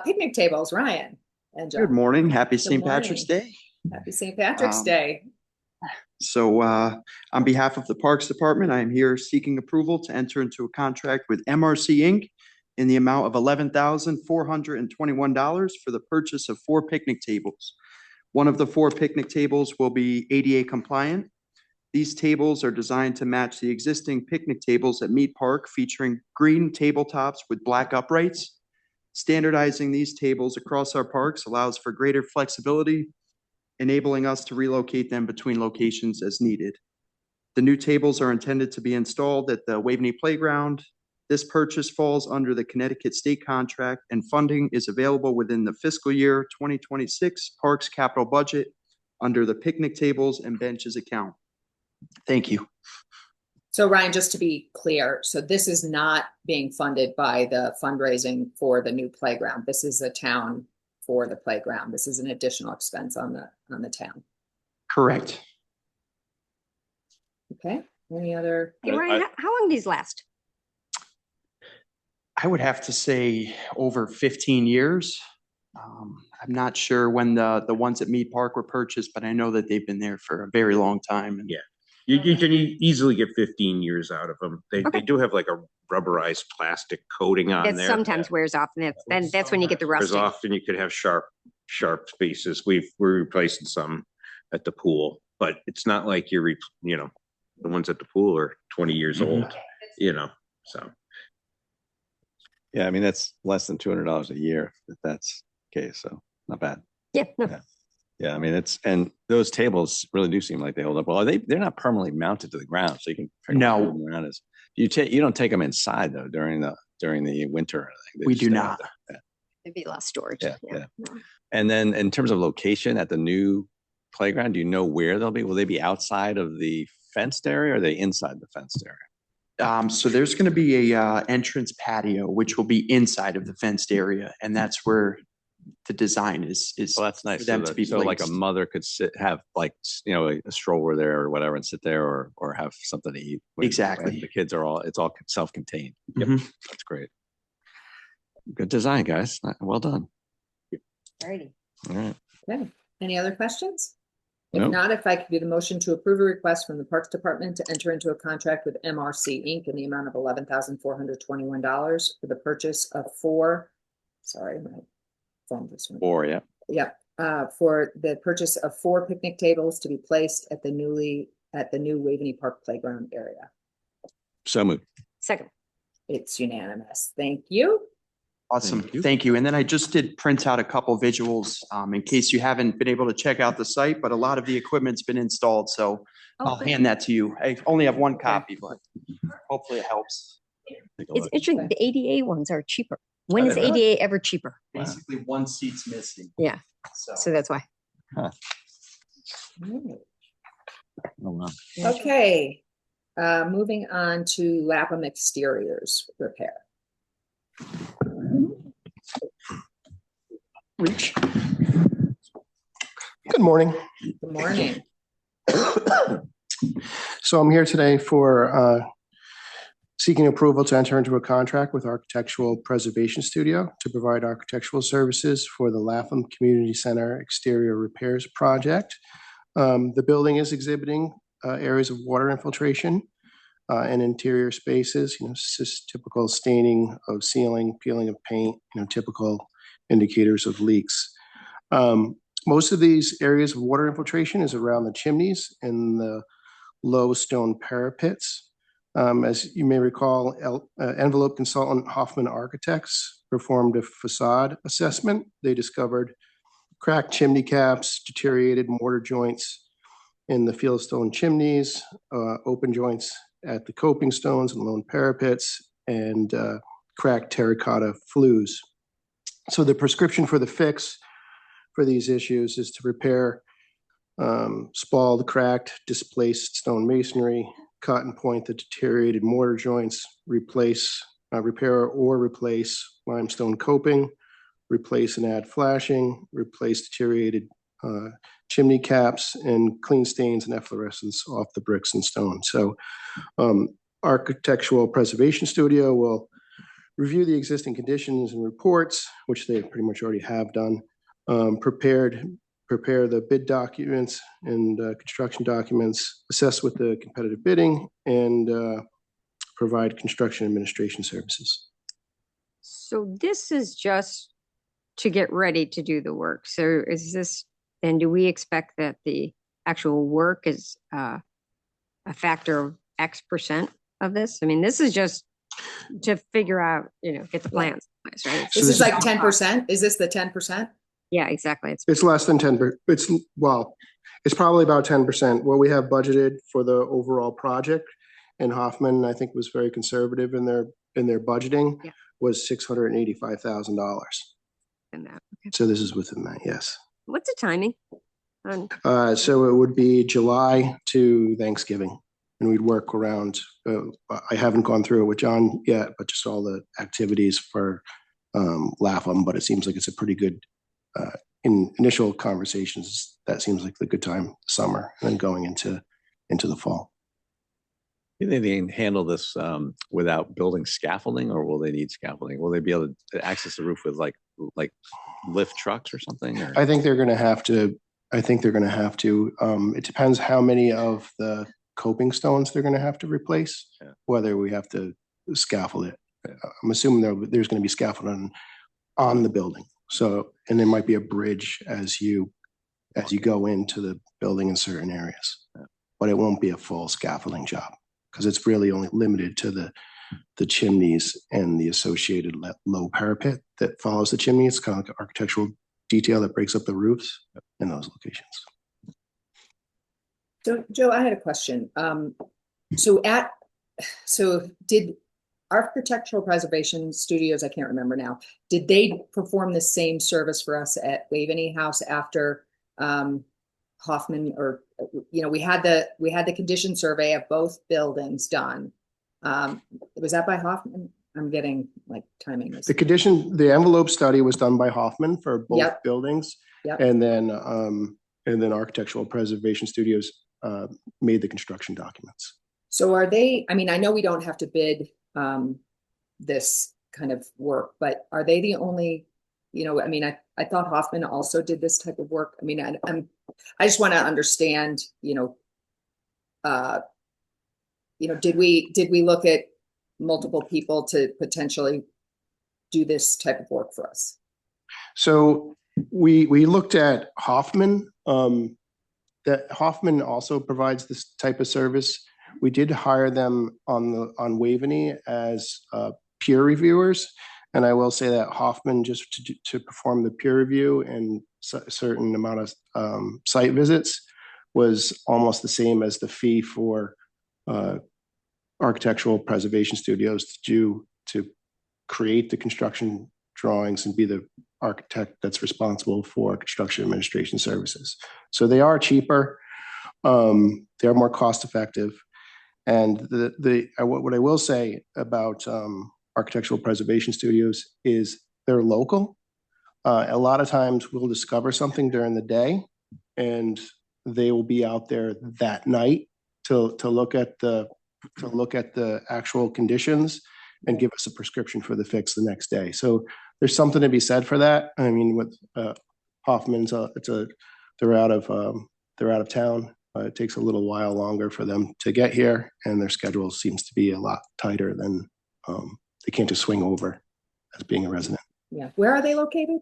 Picnic tables, Ryan and Good John. morning. Happy St. morning. Patrick's Day. Happy St. Patrick's Um, Day. So on behalf of the Parks Department, I am here seeking approval to enter into a contract with MRC Inc. in the amount of $11,421 for the purchase of 4 picnic tables. One of the 4 picnic tables will be ADA compliant. These tables are designed to match the existing picnic tables at Mead Park, featuring green tabletops with black uprights. Standardizing these tables across our parks allows for greater flexibility, enabling us to relocate them between locations as needed. The new tables are intended to be installed at the Waveney Playground. This purchase falls under the Connecticut State contract, and funding is available within the fiscal year 2026 Parks capital budget under the picnic tables and benches account. Thank you. So Ryan, just to be clear, so this is not being funded by the fundraising for the new playground. This is a town for the playground. This is an additional expense on the town. Correct. Okay. Any other? Hey, Ryan, how long do these last? I would have to say over 15 years. I'm not sure when the ones at Mead Park were purchased, but I know that they've been there for a very long time. And Yeah. You can easily get 15 years out of them. They do have like a rubberized plastic coating on It there. sometimes wears off, and that's when you get the Because rusting. often you could have sharp spaces. We're replacing some at the pool, but it's not like the ones at the pool are 20 years old, so. Yeah, I mean, that's less than $200 a year if that's the case, so not bad. Yeah, no. Yeah, I mean, and those tables really do seem like they hold up well. They're not permanently mounted to the ground, so you can No. move them around. You don't take them inside though during the winter or anything. They We just do stay not. out there. Yeah. It'd be less storage. Yeah. And then in terms of location at the new playground, do you know where they'll be? Will they be outside of the fenced area or are they inside the fenced area? So there's going to be a entrance patio, which will be inside of the fenced area, and that's where the design is. Well, that's nice. For them to be so like a placed. mother could have like, a stroller there or whatever and sit there or have something to eat. Exactly. The kids it's all self-contained. Yep. That's great. Good design, guys. Well done. Alrighty. All right. Okay. Any other questions? No. If not, if I could do the motion to approve a request from the Parks Department to enter into a contract with MRC Inc. in the amount of $11,421 for the purchase of 4. Sorry, my phone just went. 4, yeah. Yep. For the purchase of 4 picnic tables to be placed at the new Waveney Park Playground area. So moved. Second. It's unanimous. Thank you. Awesome. Thank you. And then I just did print out a couple visuals in case you haven't been able to check out the site, but a lot of the equipment's been installed. So I'll hand that to you. I only have one copy, but hopefully it helps. It's interesting. The ADA ones are cheaper. When is ADA ever cheaper? Basically, one seat's missing. Yeah. So that's why. Huh. Oh, wow. Okay. Moving on to Lapham exteriors repair. Reach. Good morning. Good morning. So I'm here today for seeking approval to enter into a contract with Architectural Preservation Studio to provide architectural services for the Lapham Community Center exterior repairs project. The building is exhibiting areas of water infiltration and interior spaces, typical staining of ceiling, peeling of paint, typical indicators of leaks. Most of these areas of water infiltration is around the chimneys and the low stone parapets. As you may recall, envelope consultant Hoffman Architects performed a facade assessment. They discovered cracked chimney caps, deteriorated mortar joints in the fieldstone chimneys, open joints at the coping stones and lone parapets, and cracked terracotta flues. So the prescription for the fix for these issues is to repair spalled, cracked, displaced stone masonry, cut and point the deteriorated mortar joints, repair or replace limestone coping, replace and add flashing, replace deteriorated chimney caps, and clean stains and efflorescence off the bricks and stone. So Architectural Preservation Studio will review the existing conditions and reports, which they pretty much already have done, prepared prepare the bid documents and construction documents, assess with the competitive bidding, and provide construction administration services. So this is just to get ready to do the work. So is this, and do we expect that the actual work is a factor of X percent of this? I mean, this is just to figure out, get the plans in place, right? This is like 10%. Is this the 10%? Yeah, exactly. It's less than 10%. It's probably about 10%. What we have budgeted for the overall project, and Hoffman, I think, was very conservative in their budgeting, was $685,000. And that, okay. So this is within that, yes. What's the timing? So it would be July to Thanksgiving, and we'd work around. I haven't gone through it with John yet, but just all the activities for Lapham. But it seems like it's a pretty good. In initial conversations, that seems like the good time, summer, and then going into the fall. Do they can handle this without building scaffolding, or will they need scaffolding? Will they be able to access the roof with like lift trucks or something? Or? I think they're going to have to. It depends how many of the coping stones they're going to have to replace, whether we have to scaffold it. I'm assuming there's going to be scaffolding on the building. So, and there might be a bridge as you go into the building in certain areas, but it won't be a full scaffolding job because it's really only limited to the chimneys and the associated low parapet that follows the chimney. It's kind of like an architectural detail that breaks up the roofs in those locations. So, Joe, I had a question. So did Architectural Preservation Studios, I can't remember now, did they perform the same service for us at Waveney House after Hoffman, or we had the condition survey of both buildings done? Was that by Hoffman? I'm getting like timing this. The envelope study was done by Hoffman for both buildings, and then Architectural Preservation Studios made the construction documents. So are they? I mean, I know we don't have to bid this kind of work, but are they the only? I mean, I thought Hoffman also did this type of work. I mean, I just want to understand. Did we look at multiple people to potentially do this type of work for us? So we looked at Hoffman. That Hoffman also provides this type of service. We did hire them on Waveney as peer reviewers, and I will say that Hoffman, just to perform the peer review and a certain amount of site visits, was almost the same as the fee for Architectural Preservation Studios to create the construction drawings and be the architect that's responsible for construction administration services. So they are cheaper, they're more cost effective. And what I will say about Architectural Preservation Studios is they're local. A lot of times we'll discover something during the day, and they will be out there that night to look at the actual conditions and give us a prescription for the fix the next day. So there's something to be said for that. I mean, with Hoffman's, they're out of town. It takes a little while longer for them to get here, and their schedule seems to be a lot tighter than they can't just swing over as being a resident. Yeah. Where are they located?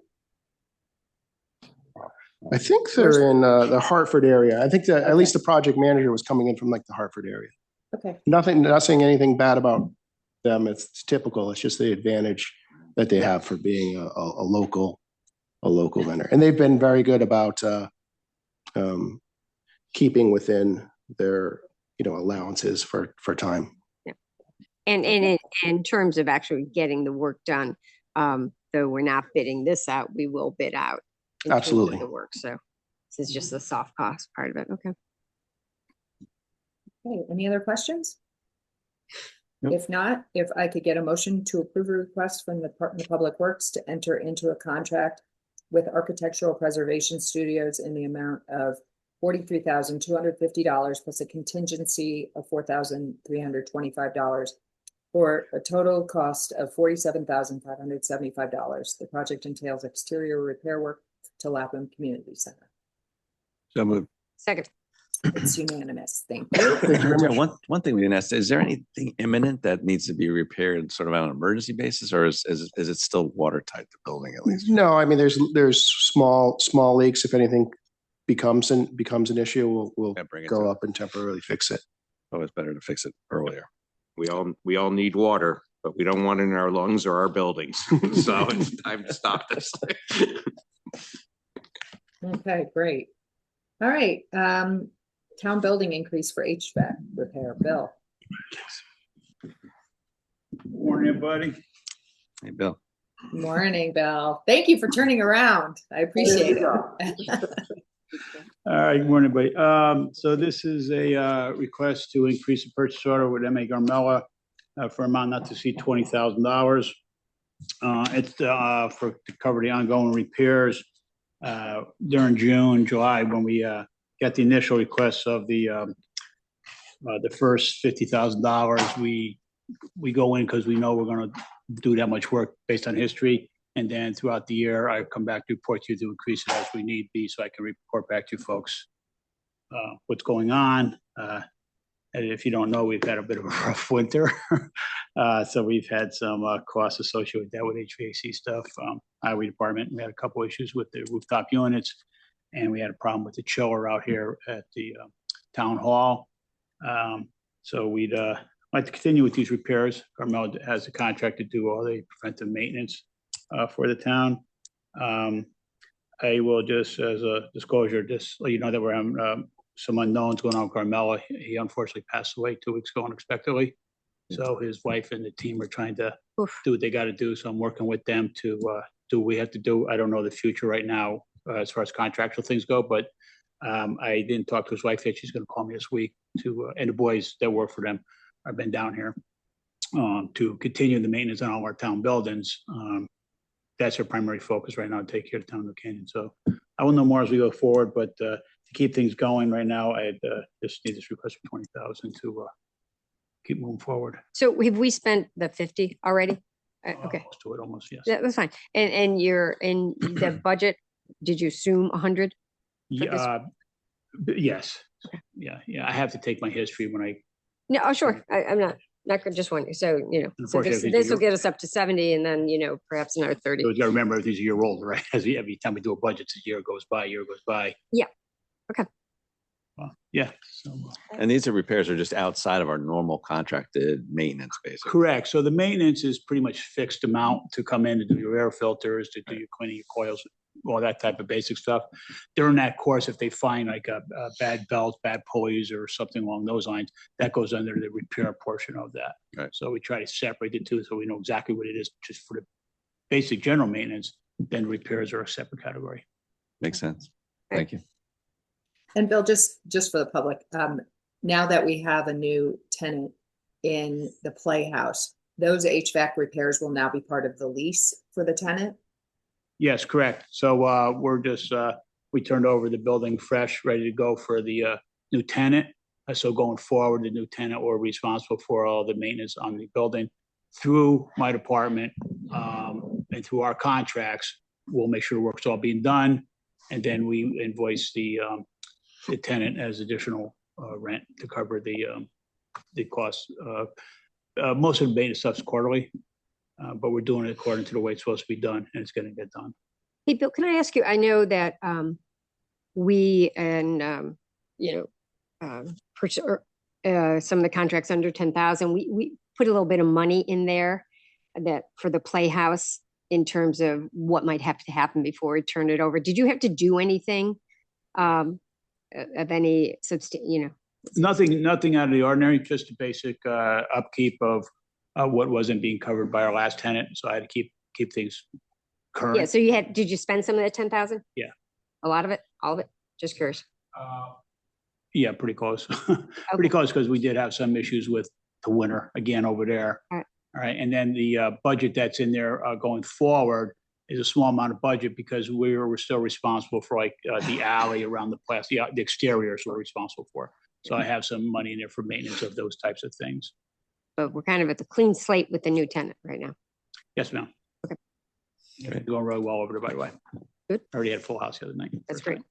I think they're in the Hartford area. I think that at least the project manager was coming in from like the Hartford area. Okay. Not saying anything bad about them. It's typical. It's just the advantage that they have for being a local vendor. And they've been very good about keeping within their, allowances for time. Yeah. And in terms of actually getting the work done, though we're not bidding this out, we will bid out absolutely the work. So this is just the soft cost part of it. Okay. Okay. Any other questions? Nope. If not, if I could get a motion to approve a request from the Department of Public Works to enter into a contract with Architectural Preservation Studios in the amount of $43,250 plus a contingency of $4,325 for a total cost of $47,575. The project entails exterior repair work to Lapham Community Center. So moved. Second. It's unanimous. Thank you. Thank you very much. One thing we didn't ask, is there anything imminent that needs to be repaired sort of on an emergency basis, or is it still watertight, the building at least? No, I mean, there's small leaks. If anything becomes an issue, we'll Yeah, bring it go to- up and temporarily fix it. Always better to fix it earlier. We all need water, but we don't want it in our lungs or our buildings. So it's time to stop this. Okay, great. All right, town building increase for HVAC repair, Bill. Morning, everybody. Hey, Bill. Morning, Bill. Thank you for turning around. I appreciate it. All right, good morning, everybody. So this is a request to increase the purchase order with M.A. Garmella for amount not to exceed $20,000. It's to cover the ongoing repairs during June, July, when we got the initial requests of the first $50,000. We go in because we know we're going to do that much work based on history. And then throughout the year, I come back to report to you to increase it as we need be, so I can report back to you folks what's going on. And if you don't know, we've had a bit of a rough winter. So we've had some costs associated with that with HVAC stuff. Highway department, we had a couple issues with the rooftop units, and we had a problem with the chiller out here at the town hall. So we'd like to continue with these repairs. Carmel has a contract to do all the preventive maintenance for the town. I will just, as a disclosure, just let you know that we're having some unknowns going on with Carmela. He unfortunately passed away 2 weeks ago unexpectedly. So his wife and the team are trying to do what they got to do. So I'm working with them to do what we have to do. I don't know the future right now as far as contractual things go, but I didn't talk to his wife yet. She's going to call me this week and the boys that work for them have been down here to continue the maintenance on all our town buildings. That's our primary focus right now, to take care of the town of New Canaan. So I will know more as we go forward, but to keep things going right now, I just need this request for 20,000 to keep moving forward. So have we spent the 50 already? Okay, Close to it almost, yes. that's fine. And you're in the budget, did you assume 100? Yeah, yes. Yeah, I have to take my history when I. No, oh, sure. I'm not good, just wondering. So, so Unfortunately, this will get us up to 70 and then, perhaps another 30. So you got to remember, everything's a year old, right? Every time we do a budget, it's a year goes by. Yeah. Okay. Well, yeah. So, And these repairs are just outside of our normal contracted maintenance, basically. correct. So the maintenance is pretty much fixed amount to come in to do your air filters, to do your cleaning your coils, all that type of basic stuff. During that course, if they find like a bad belt, bad pulleys or something along those lines, that goes under the repair portion of that. Right. So we try to separate the two so we know exactly what it is, just for the basic general maintenance, then repairs are a separate category. Makes sense. Thank you. And Bill, just for the public, now that we have a new tenant in the Playhouse, those HVAC repairs will now be part of the lease for the tenant? Yes, correct. So we're just, we turned over the building fresh, ready to go for the new tenant. So going forward, the new tenant will be responsible for all the maintenance on the building through my department and through our contracts. We'll make sure the work's all being done. And then we invoice the tenant as additional rent to cover the costs. Most of the maintenance stuff's quarterly. But we're doing it according to the way it's supposed to be done, and it's going to get done. Hey, Bill, can I ask you, I know that we and, some of the contracts under 10,000, we put a little bit of money in there that for the Playhouse in terms of what might have to happen before we turn it over. Did you have to do anything of any Nothing out of the ordinary, just a basic upkeep of what wasn't being covered by our last tenant. So I had to keep things current. Yeah. So did you spend some of the 10,000? Yeah. A lot of it? All of it? Just curious. Yeah, pretty close. Pretty close, because we did have some issues with the winter again over there. All right. And then the budget that's in there going forward is a small amount of budget, because we're still responsible for like the alley around the place, the exteriors we're responsible for. So I have some money in there for maintenance of those types of things. But we're kind of at the clean slate with the new tenant right now. Yes, ma'am. Okay. Yeah, going really well over there, by the way. Good. I already had a full house the other night. That's great.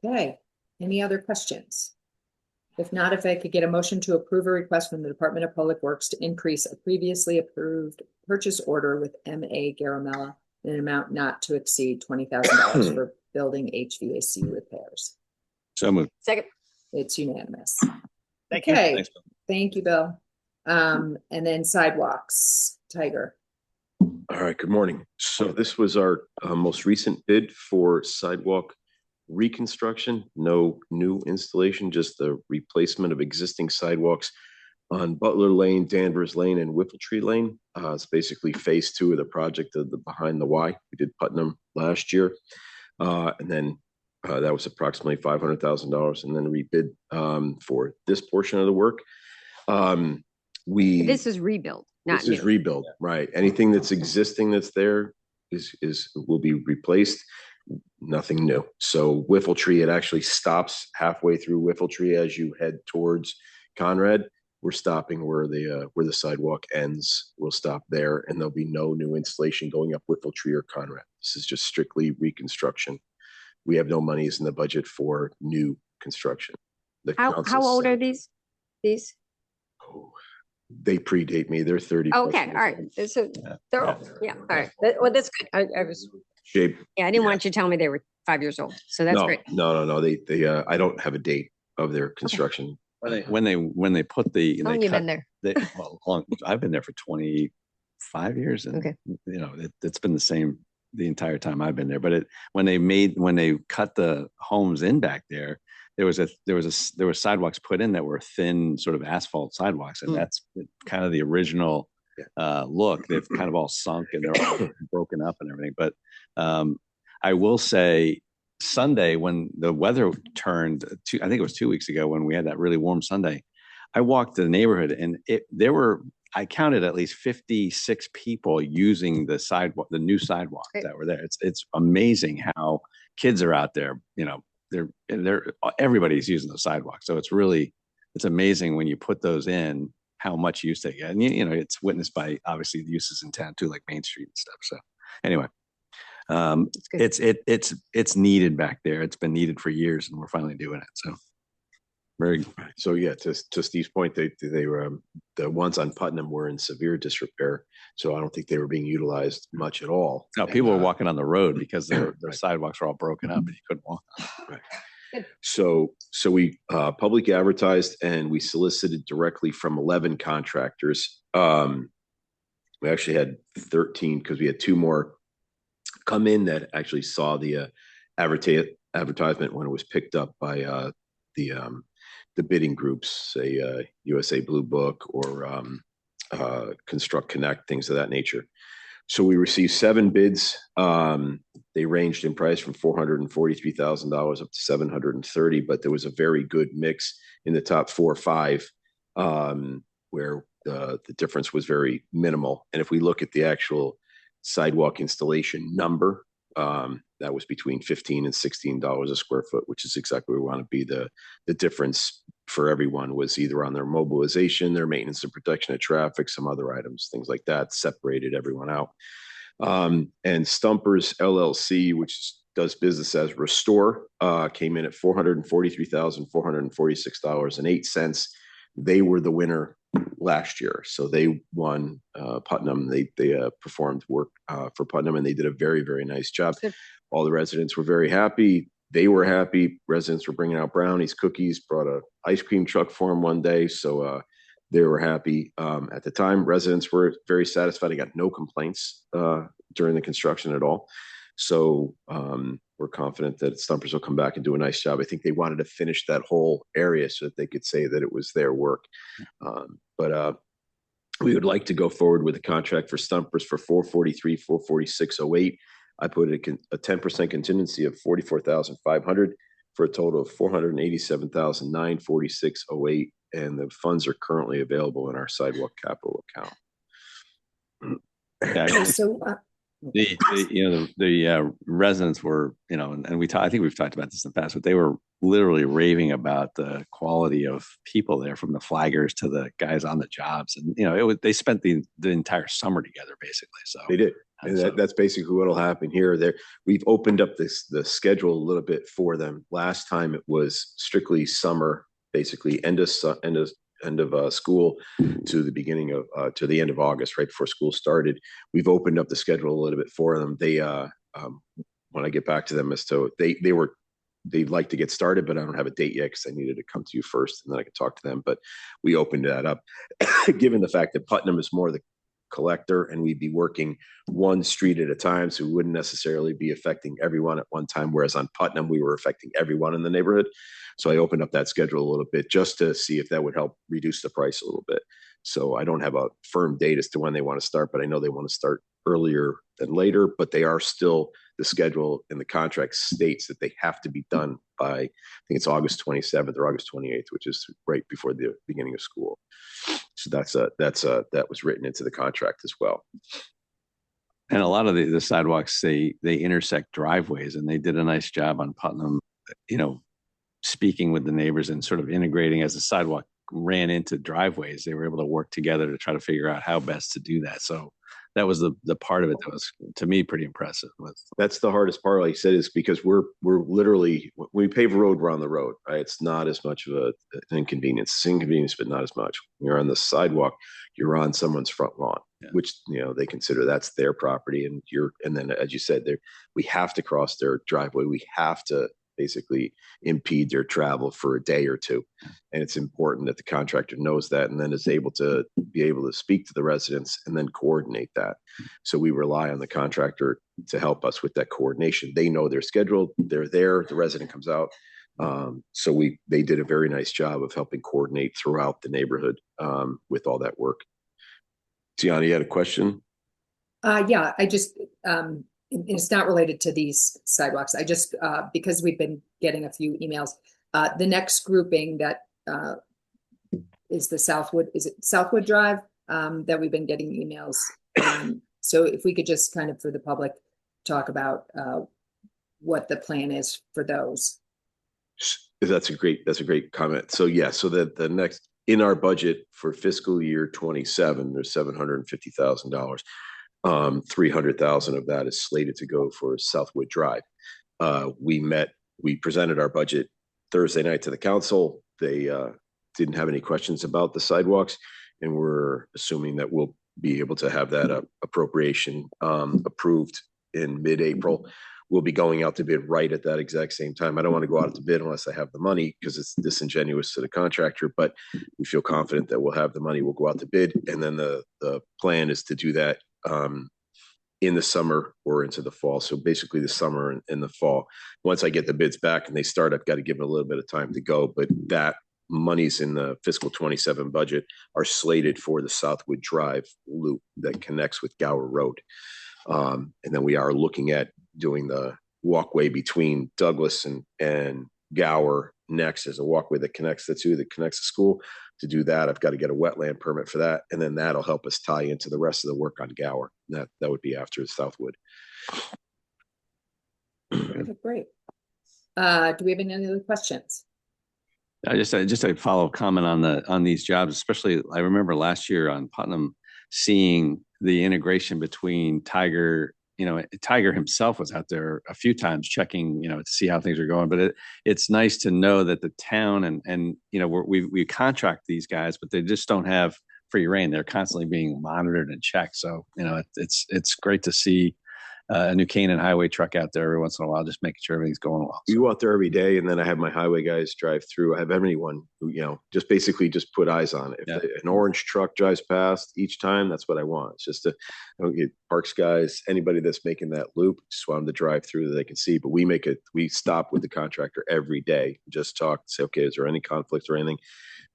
Okay, any other questions? If not, if I could get a motion to approve a request from the Department of Public Works to increase a previously approved purchase order with M.A. Garamella in an amount not to exceed $20,000 for building HVAC repairs. So moved. Second. It's unanimous. Thank you. Okay, Thanks, Bill. thank you, Bill. And then sidewalks, Tiger. All right, good morning. So this was our most recent bid for sidewalk reconstruction. No new installation, just the replacement of existing sidewalks on Butler Lane, Danvers Lane, and Whiffletree Lane. It's basically phase 2 of the project of the Behind the Y. We did Putnam last year. And then that was approximately $500,000. And then we bid for this portion of the work. This is rebuild, not This new. is rebuild, right? Anything that's existing that's there will be replaced. Nothing new. So Whiffletree, it actually stops halfway through Whiffletree as you head towards Conrad. We're stopping where the sidewalk ends. We'll stop there, and there'll be no new installation going up Whiffletree or Conrad. This is just strictly reconstruction. We have no monies in the budget for new construction. How old are these? Oh, they predate me. They're 30. Okay, all right. So they're old. Yeah, all right. Well, that's good. I was. Shape. Yeah, I didn't want you to tell me they were 5 years old. So that's great. No. They I don't have a date of their construction. When they put the, How long you been there? I've been there for 25 years, and Okay. It's been the same the entire time I've been there. But when they cut the homes in back there, there were sidewalks put in that were thin sort of asphalt sidewalks, and that's kind of the original look. They've kind of all sunk and they're all broken up and everything. But I will say, Sunday, when the weather turned, I think it was 2 weeks ago when we had that really warm Sunday, I walked the neighborhood, and I counted at least 56 people using the sidewalk, the new sidewalk that were there. It's amazing how kids are out there. Everybody's using the sidewalk. So it's amazing when you put those in, how much use they get. And it's witnessed by obviously the uses in town too, like Main Street and stuff. So anyway, it's needed back there. It's been needed for years, and we're finally doing it. So very good. So yeah, to Steve's point, they were the ones on Putnam were in severe disrepair. So I don't think they were being utilized much at all. No, people were walking on the road because their sidewalks were all broken up and you couldn't walk. Right. So we public advertised, and we solicited directly from 11 contractors. We actually had 13 because we had 2 more come in that actually saw the advertisement when it was picked up by the bidding groups, say USA Blue Book or Construct Connect, things of that nature. So we received 7 bids. They ranged in price from $443,000 up to $730,000, but there was a very good mix in the top 4 or 5 where the difference was very minimal. And if we look at the actual sidewalk installation number, that was between $15 and $16 a square foot, which is exactly where we want to be. The difference for everyone was either on their mobilization, their maintenance and protection of traffic, some other items, things like that, separated everyone out. And Stumpers LLC, which does business as Restore, came in at $443,446.08. They were the winner last year. So they won Putnam. They performed work for Putnam, and they did a very, very nice job. Good. All the residents were very happy. They were happy. Residents were bringing out brownies, cookies, brought a ice cream truck for them one day. So they were happy. At the time, residents were very satisfied. I got no complaints during the construction at all. So we're confident that Stumpers will come back and do a nice job. I think they wanted to finish that whole area so that they could say that it was their work. But we would like to go forward with a contract for Stumpers for $443,446.08. I put a 10% contingency of $44,500 for a total of $487,946.08, and the funds are currently available in our sidewalk capital account. Okay, so The residents were, and I think we've talked about this in the past, but they were literally raving about the quality of people there, from the flaggers to the guys on the jobs. And, they spent the entire summer together, basically. So they did. And that's basically what'll happen here. We've opened up the schedule a little bit for them. Last time it was strictly summer, basically end of school to the beginning of to the end of August, right before school started. We've opened up the schedule a little bit for them. They when I get back to them as to they'd like to get started, but I don't have a date yet because I needed to come to you first and then I could talk to them. But we opened that up, given the fact that Putnam is more the collector and we'd be working one street at a time, so we wouldn't necessarily be affecting everyone at one time, whereas on Putnam we were affecting everyone in the neighborhood. So I opened up that schedule a little bit just to see if that would help reduce the price a little bit. So I don't have a firm date as to when they want to start, but I know they want to start earlier than later, but they are still, the schedule in the contract states that they have to be done by, I think it's August 27th or August 28th, which is right before the beginning of school. So that was written into the contract as well. And a lot of the sidewalks, they intersect driveways, and they did a nice job on Putnam, speaking with the neighbors and sort of integrating as the sidewalk ran into driveways. They were able to work together to try to figure out how best to do that. So that was the part of it that was, to me, pretty impressive. That's the hardest part, like I said, is because we're literally, when we pave a road, we're on the road, right? It's not as much of an inconvenience. It's inconvenience, but not as much. When you're on the sidewalk, you're on someone's front lawn, which they consider that's their property, and then as you said, we have to cross their driveway. We have to basically impede their travel for a day or two. And it's important that the contractor knows that and then is able to speak to the residents and then coordinate that. So we rely on the contractor to help us with that coordination. They know their schedule, they're there, the resident comes out. So they did a very nice job of helping coordinate throughout the neighborhood with all that work. Tiana, you had a question? Yeah, I just, it's not related to these sidewalks. I just, because we've been getting a few emails, the next grouping that is the Southwood, is it Southwood Drive, that we've been getting emails. So if we could just kind of, for the public, talk about what the plan is for those. That's a great comment. So yeah, so the next, in our budget for fiscal year 27, there's $750,000. 300,000 of that is slated to go for Southwood Drive. We presented our budget Thursday night to the council. They didn't have any questions about the sidewalks, and we're assuming that we'll be able to have that appropriation approved in mid-April. We'll be going out to bid right at that exact same time. I don't want to go out to bid unless I have the money, because it's disingenuous to the contractor, but we feel confident that we'll have the money. We'll go out to bid, and then the plan is to do that in the summer or into the fall. So basically the summer and the fall. Once I get the bids back and they start, I've got to give it a little bit of time to go, but that monies in the fiscal 27 budget are slated for the Southwood Drive loop that connects with Gower Road. And then we are looking at doing the walkway between Douglas and Gower next as a walkway that connects the two, that connects the school. To do that, I've got to get a wetland permit for that, and then that'll help us tie into the rest of the work on Gower. That would be after Southwood. Okay, great. Do we have any other questions? Just a follow-up comment on these jobs, especially I remember last year on Putnam seeing the integration between Tiger. Tiger himself was out there a few times checking, to see how things are going. But it's nice to know that the town and we contract these guys, but they just don't have free reign. They're constantly being monitored and checked. So it's great to see a New Canaan highway truck out there every once in a while, just making sure everything's going well. You go out there every day, and then I have my highway guys drive through. I have anyone who, just basically just put eyes on it. If an orange truck drives past each time, that's what I want. It's just get parks guys, anybody that's making that loop, just want them to drive through that they can see. But we stop with the contractor every day, just talk, say, okay, is there any conflict or anything?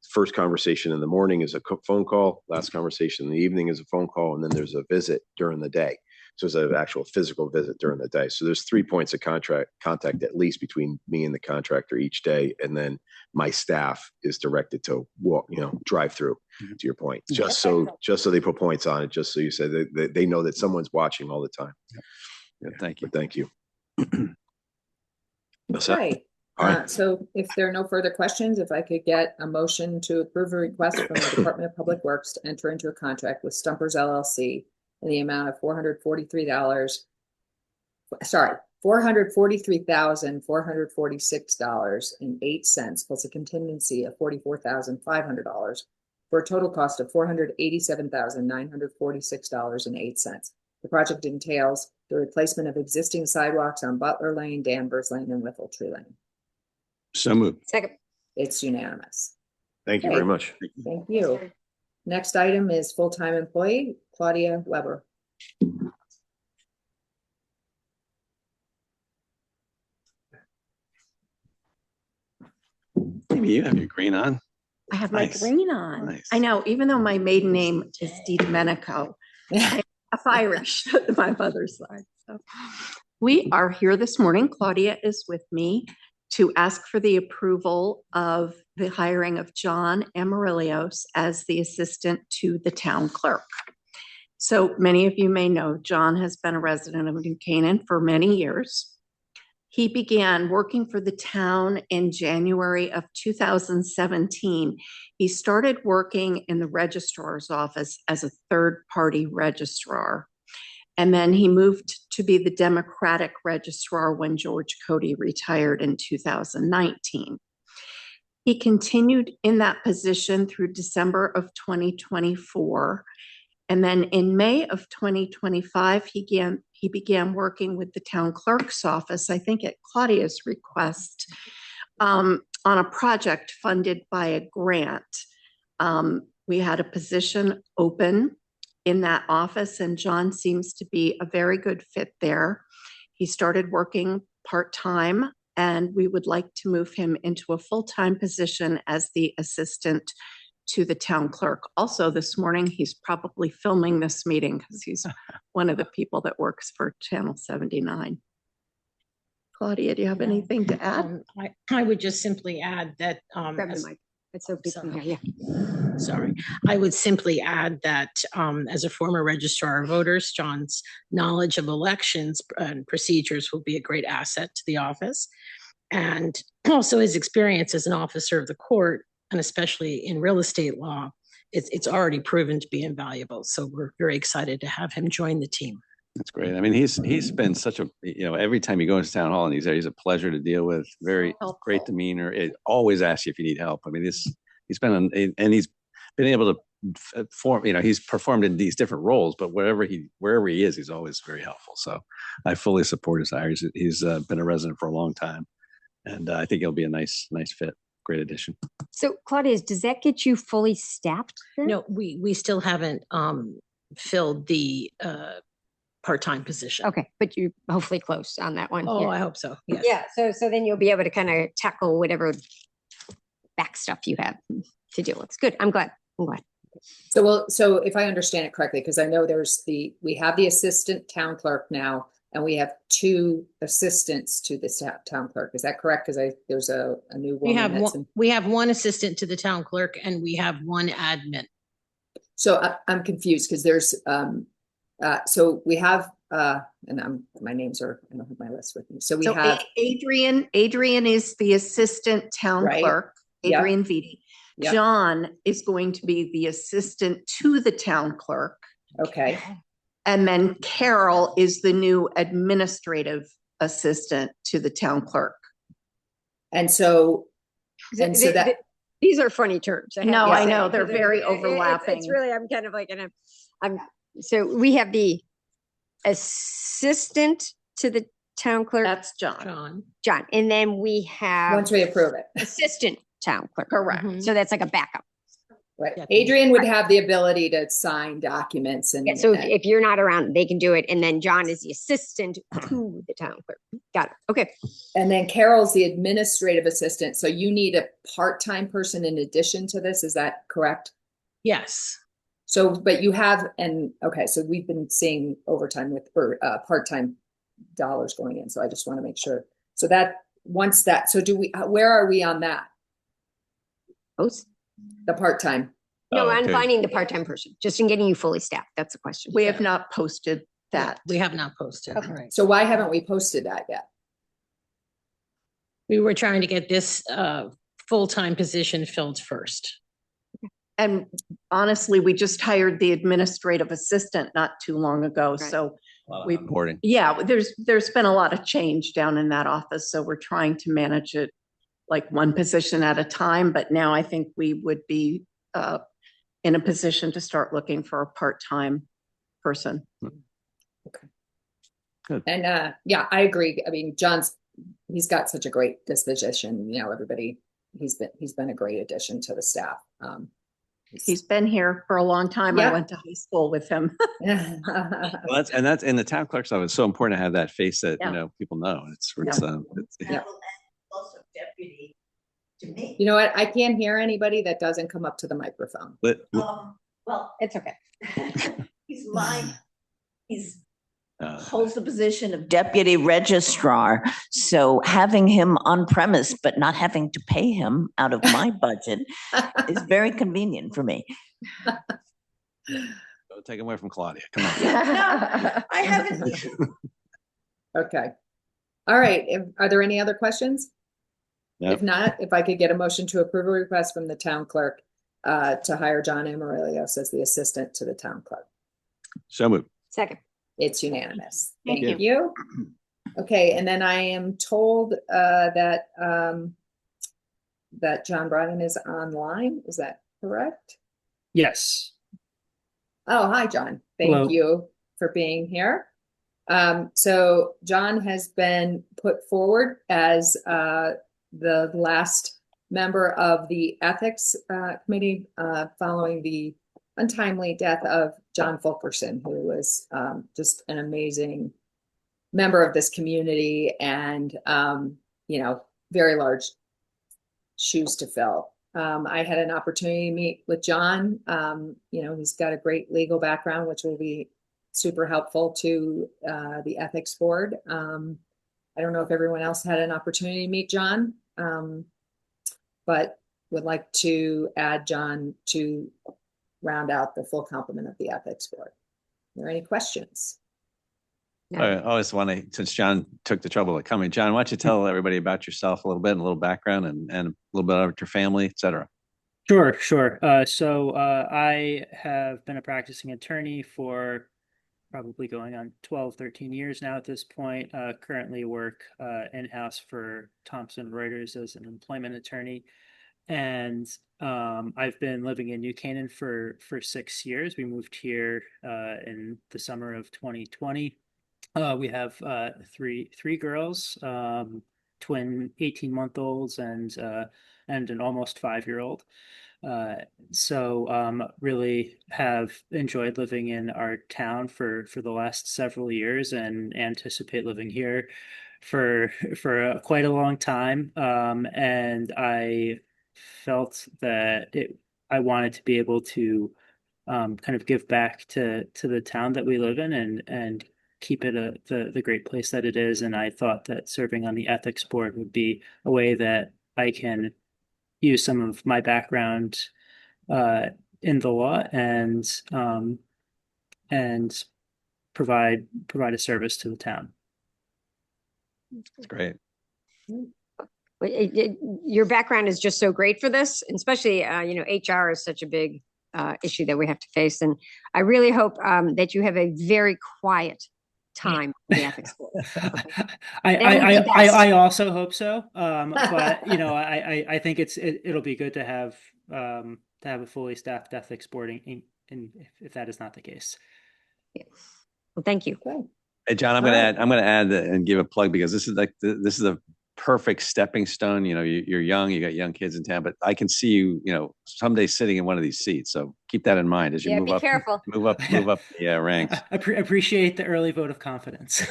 First conversation in the morning is a phone call. Last conversation in the evening is a phone call, and then there's a visit during the day. So it's an actual physical visit during the day. So there's 3 points of contact at least between me and the contractor each day. And then my staff is directed to walk, drive through, to your point, just so they put points on it, just so you say that they know that someone's watching all the time. Yeah, thank you. But thank you. Right. All right. So if there are no further questions, if I could get a motion to approve a request from the Department of Public Works to enter into a contract with Stumpers LLC in the amount of $443,446.08 plus a contingency of $44,500 for a total cost of $487,946.08. The project entails the replacement of existing sidewalks on Butler Lane, Danvers Lane, and Whiffletree Lane. So moved. Second. It's unanimous. Thank you Okay. very much. Thank you. Next item is full-time employee Claudia Weber. Maybe you have your green on. I have my Nice. green on. Nice. I know, even though my maiden name is DiDomenico, I'm half Irish, my mother's side. So we are here this morning. Claudia is with me to ask for the approval of the hiring of John Amarilios as the assistant to the town clerk. So many of you may know, John has been a resident of New Canaan for many years. He began working for the town in January of 2017. He started working in the registrar's office as a third-party registrar. And then he moved to be the Democratic registrar when George Cody retired in 2019. He continued in that position through December of 2024. And then in May of 2025, he began working with the town clerk's office, I think at Claudia's request, on a project funded by a grant. We had a position open in that office, and John seems to be a very good fit there. He started working part-time, and we would like to move him into a full-time position as the assistant to the town clerk. Also this morning, he's probably filming this meeting because he's one of the people that works for Channel 79. Claudia, do you have anything to add? I would just simply add that Grab the mic. It's so big. Yeah. Sorry. I would simply add that as a former registrar of voters, John's knowledge of elections and procedures will be a great asset to the office. And also his experience as an officer of the court, and especially in real estate law, it's already proven to be invaluable. So we're very excited to have him join the team. That's great. I mean, he's been such a, every time you go into town hall and he's there, he's a pleasure to deal with. Very great demeanor. It always asks you if you need help. I mean, he's been and he's been able to form, he's performed in these different roles, but wherever he is, he's always very helpful. So I fully support his hire. He's been a resident for a long time, and I think he'll be a nice fit. Great addition. So Claudia, does that get you fully staffed then? No, we still haven't filled the part-time position. Okay, but you're hopefully close on that one. Oh, Yeah. I hope so. Yes. Yeah, so then you'll be able to kind of tackle whatever back stuff you have to deal with. It's good. I'm glad. So if I understand it correctly, because I know we have the assistant town clerk now, and we have two assistants to the town clerk. Is that correct? Because there's a new woman. We have one assistant to the town clerk, and we have one admin. So I'm confused because there's so we have and my names are, I don't have my list with me. So we have Adrian is the assistant town clerk, Adrian Vitti. Yep. John is going to be the assistant to the town clerk. Okay. And then Carol is the new administrative assistant to the town clerk. And so that these are funny terms. I know they're very overlapping. It's really, I'm kind of like, so we have the assistant to the town clerk. That's John. And then we have, once we approve it, assistant town clerk. Correct. Mm-hmm. So that's like a backup. Right. Adrian would have the ability to sign documents and so if you're not around, they can do it. And then John is the assistant to the town clerk. Got it. Okay. And then Carol's the administrative assistant. So you need a part-time person in addition to this. Is that correct? Yes. So, but you have, and okay, so we've been seeing overtime with, or part-time dollars going in. So I just want to make sure. So that, once that, so do we, where are we on that? Post? The part-time? No, Oh, I'm okay. finding the part-time person, just in getting you fully staffed. That's the question. We have not posted that. We have not posted. Okay. So why haven't we posted that yet? We were trying to get this full-time position filled first. And honestly, we just hired the administrative assistant not too long ago, so we, Onboarding. yeah, there's been a lot of change down in that office, so we're trying to manage it like one position at a time, but now I think we would be in a position to start looking for a part-time person. Okay. Good. And yeah, I agree. I mean, he's got such a great disposition, you know, everybody, he's been a great addition to the staff. He's been here for a long time. Yeah. I went to high school with him. Well, that's in the town clerk's office. It's so important to have that face that, Yeah. you know, people know. It's Yeah. You know what? I can't hear anybody that doesn't come up to the microphone. Well, It's okay. he's holds the position of deputy registrar. So having him on premise, but not having to pay him out of my budget is very convenient for me. Don't take him away from Claudia. Come on. No, I haven't. Okay. All right. Are there any other questions? Nope. If not, if I could get a motion to approve a request from the town clerk to hire John Amarelios as the assistant to the town clerk. So moved. Second. It's unanimous. Thank Thank you. Okay, and then I am told that that John Bryan is online. Is that correct? Yes. Oh, hi, John. Thank Hello. you for being here. So John has been put forward as the last member of the ethics committee following the untimely death of John Fulkerson, who was just an amazing member of this community and, you know, very large shoes to fill. I had an opportunity to meet with John. You know, he's got a great legal background, which will be super helpful to the ethics board. I don't know if everyone else had an opportunity to meet John, but would like to add John to round out the full complement of the ethics board. Are there any questions? I always want to, since John took the trouble of coming, John, why don't you tell everybody about yourself a little bit, and a little background, and a little bit about your family, et cetera. Sure. So I have been a practicing attorney for probably going on 12, 13 years now at this point. Currently work in-house for Thomson Reuters as an employment attorney. And I've been living in New Canaan for 6 years. We moved here in the summer of 2020. We have three girls, twin 18-month-olds and an almost 5-year-old. So really have enjoyed living in our town for the last several years and anticipate living here for quite a long time. And I felt that I wanted to be able to kind of give back to the town that we live in and keep it the great place that it is. And I thought that serving on the ethics board would be a way that I can use some of my background in the law and provide a service to the town. That's great. Your background is just so great for this, and especially you know, HR is such a big issue that we have to face, and I really hope that you have a very quiet time in the ethics board. I also hope so. But you know, I think it'll be good to have a fully staffed ethics board, if that is not the case. Yes. Well, thank you. Hey, John, I'm going to add and give a plug, because this is a perfect stepping stone. You know, you're young, you got young kids in town, but I can see you, you know, someday sitting in one of these seats. So keep that in mind as you move up. Careful. Move up the ranks. I appreciate the early vote of confidence.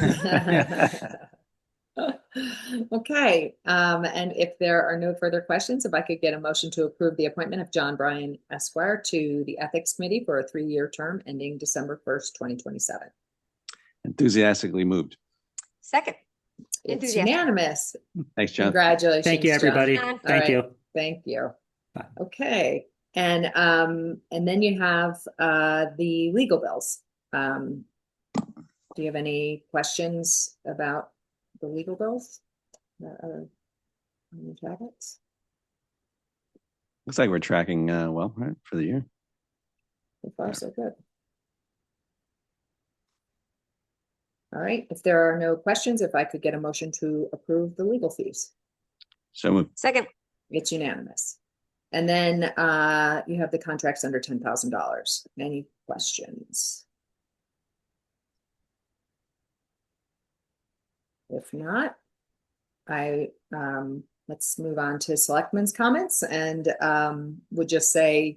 Okay, and if there are no further questions, if I could get a motion to approve the appointment of John Bryan Esquire to the Ethics Committee for a 3-year term ending December 1st, 2027. Enthusiastically moved. Second. It's Enthusiastic. unanimous. Thanks, John. Congratulations. Thank you, everybody. John. All Thank right, you. Thank you. Bye. Okay, and then you have the legal bills. Do you have any questions about the legal bills that are on the jackets? Looks like we're tracking well, right, for the year. So far, so good. All right, if there are no questions, if I could get a motion to approve the legal fees. So moved. Second. It's unanimous. And then you have the contracts under $10,000. Any questions? If not, let's move on to Selectmen's comments, and would just say,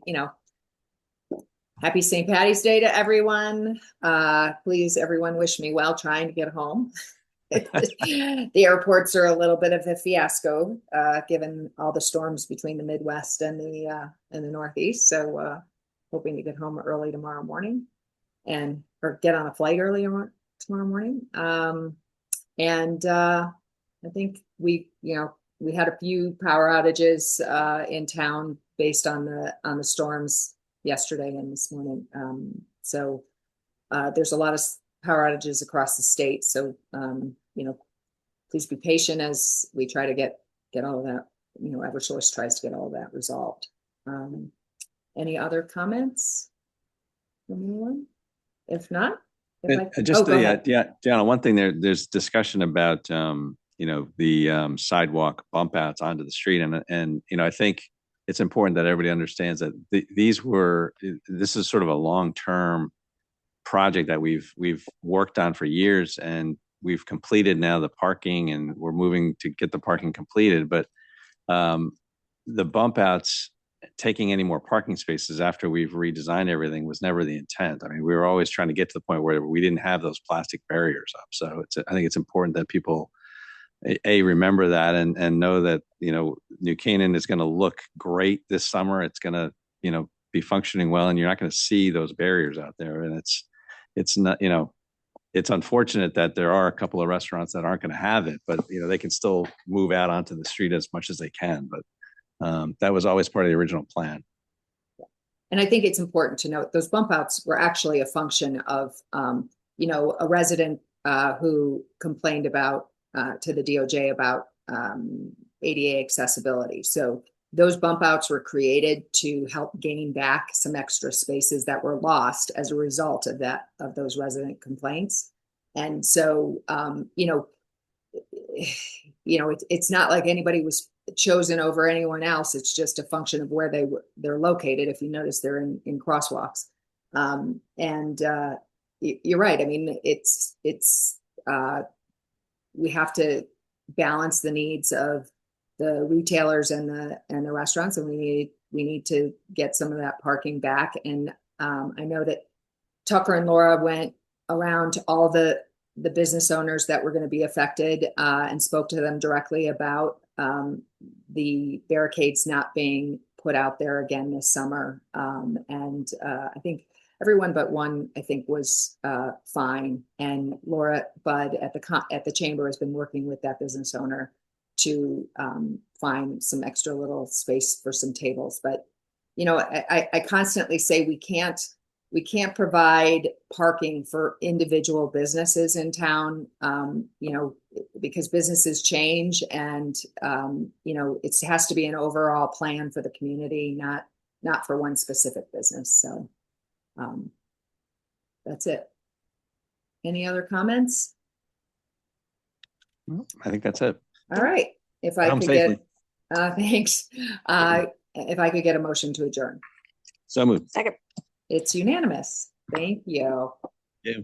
happy St. Patty's Day to everyone. Please, everyone, wish me well trying to get home. The airports are a little bit of a fiasco, given all the storms between the Midwest and the Northeast. So, hoping to get home early tomorrow morning, or get on a flight early tomorrow morning. I think we had a few power outages in town based on the storms yesterday and this morning. So there's a lot of power outages across the state. So please be patient as we try to get all of that. Eversource tries to get all of that resolved. Any other comments from anyone? If not. Deanna, one thing there's discussion about the sidewalk bump outs onto the street, and I think it's important that everybody understands that this is sort of a long-term project that we've worked on for years, and we've completed now the parking, and we're moving to get the parking completed. But the bump outs, taking any more parking spaces after we've redesigned everything, was never the intent. I mean, we were always trying to get to the point where we didn't have those plastic barriers up. So I think it's important that people remember that and know that New Canaan is going to look great this summer. It's going to be functioning well, and you're not going to see those barriers out there. And it's not it's unfortunate that there are a couple of restaurants that aren't going to have it, but they can still move out onto the street as much as they can. But that was always part of the original plan. And I think it's important to note those bump outs were actually a function of, a resident who complained about to the DOJ about ADA accessibility. So those bump outs were created to help gain back some extra spaces that were lost as a result of those resident complaints. And so, it's not like anybody was chosen over anyone else. It's just a function of where they're located. If you notice, they're in crosswalks. You're right. I mean, it's we have to balance the needs of the retailers and the restaurants, and we need to get some of that parking back. And I know that Tucker and Laura went around to all the business owners that were going to be affected and spoke to them directly about the barricades not being put out there again this summer. I think everyone but one, was fine. And Laura Budd at the chamber has been working with that business owner to find some extra little space for some tables. But I constantly say we can't provide parking for individual businesses in town, because businesses change, and it has to be an overall plan for the community, not for one specific business. So that's it. Any other comments? I think that's it. All right. If I could get, thanks. If I could get a motion to adjourn. So moved. Second. It's unanimous. Thank you. Yeah.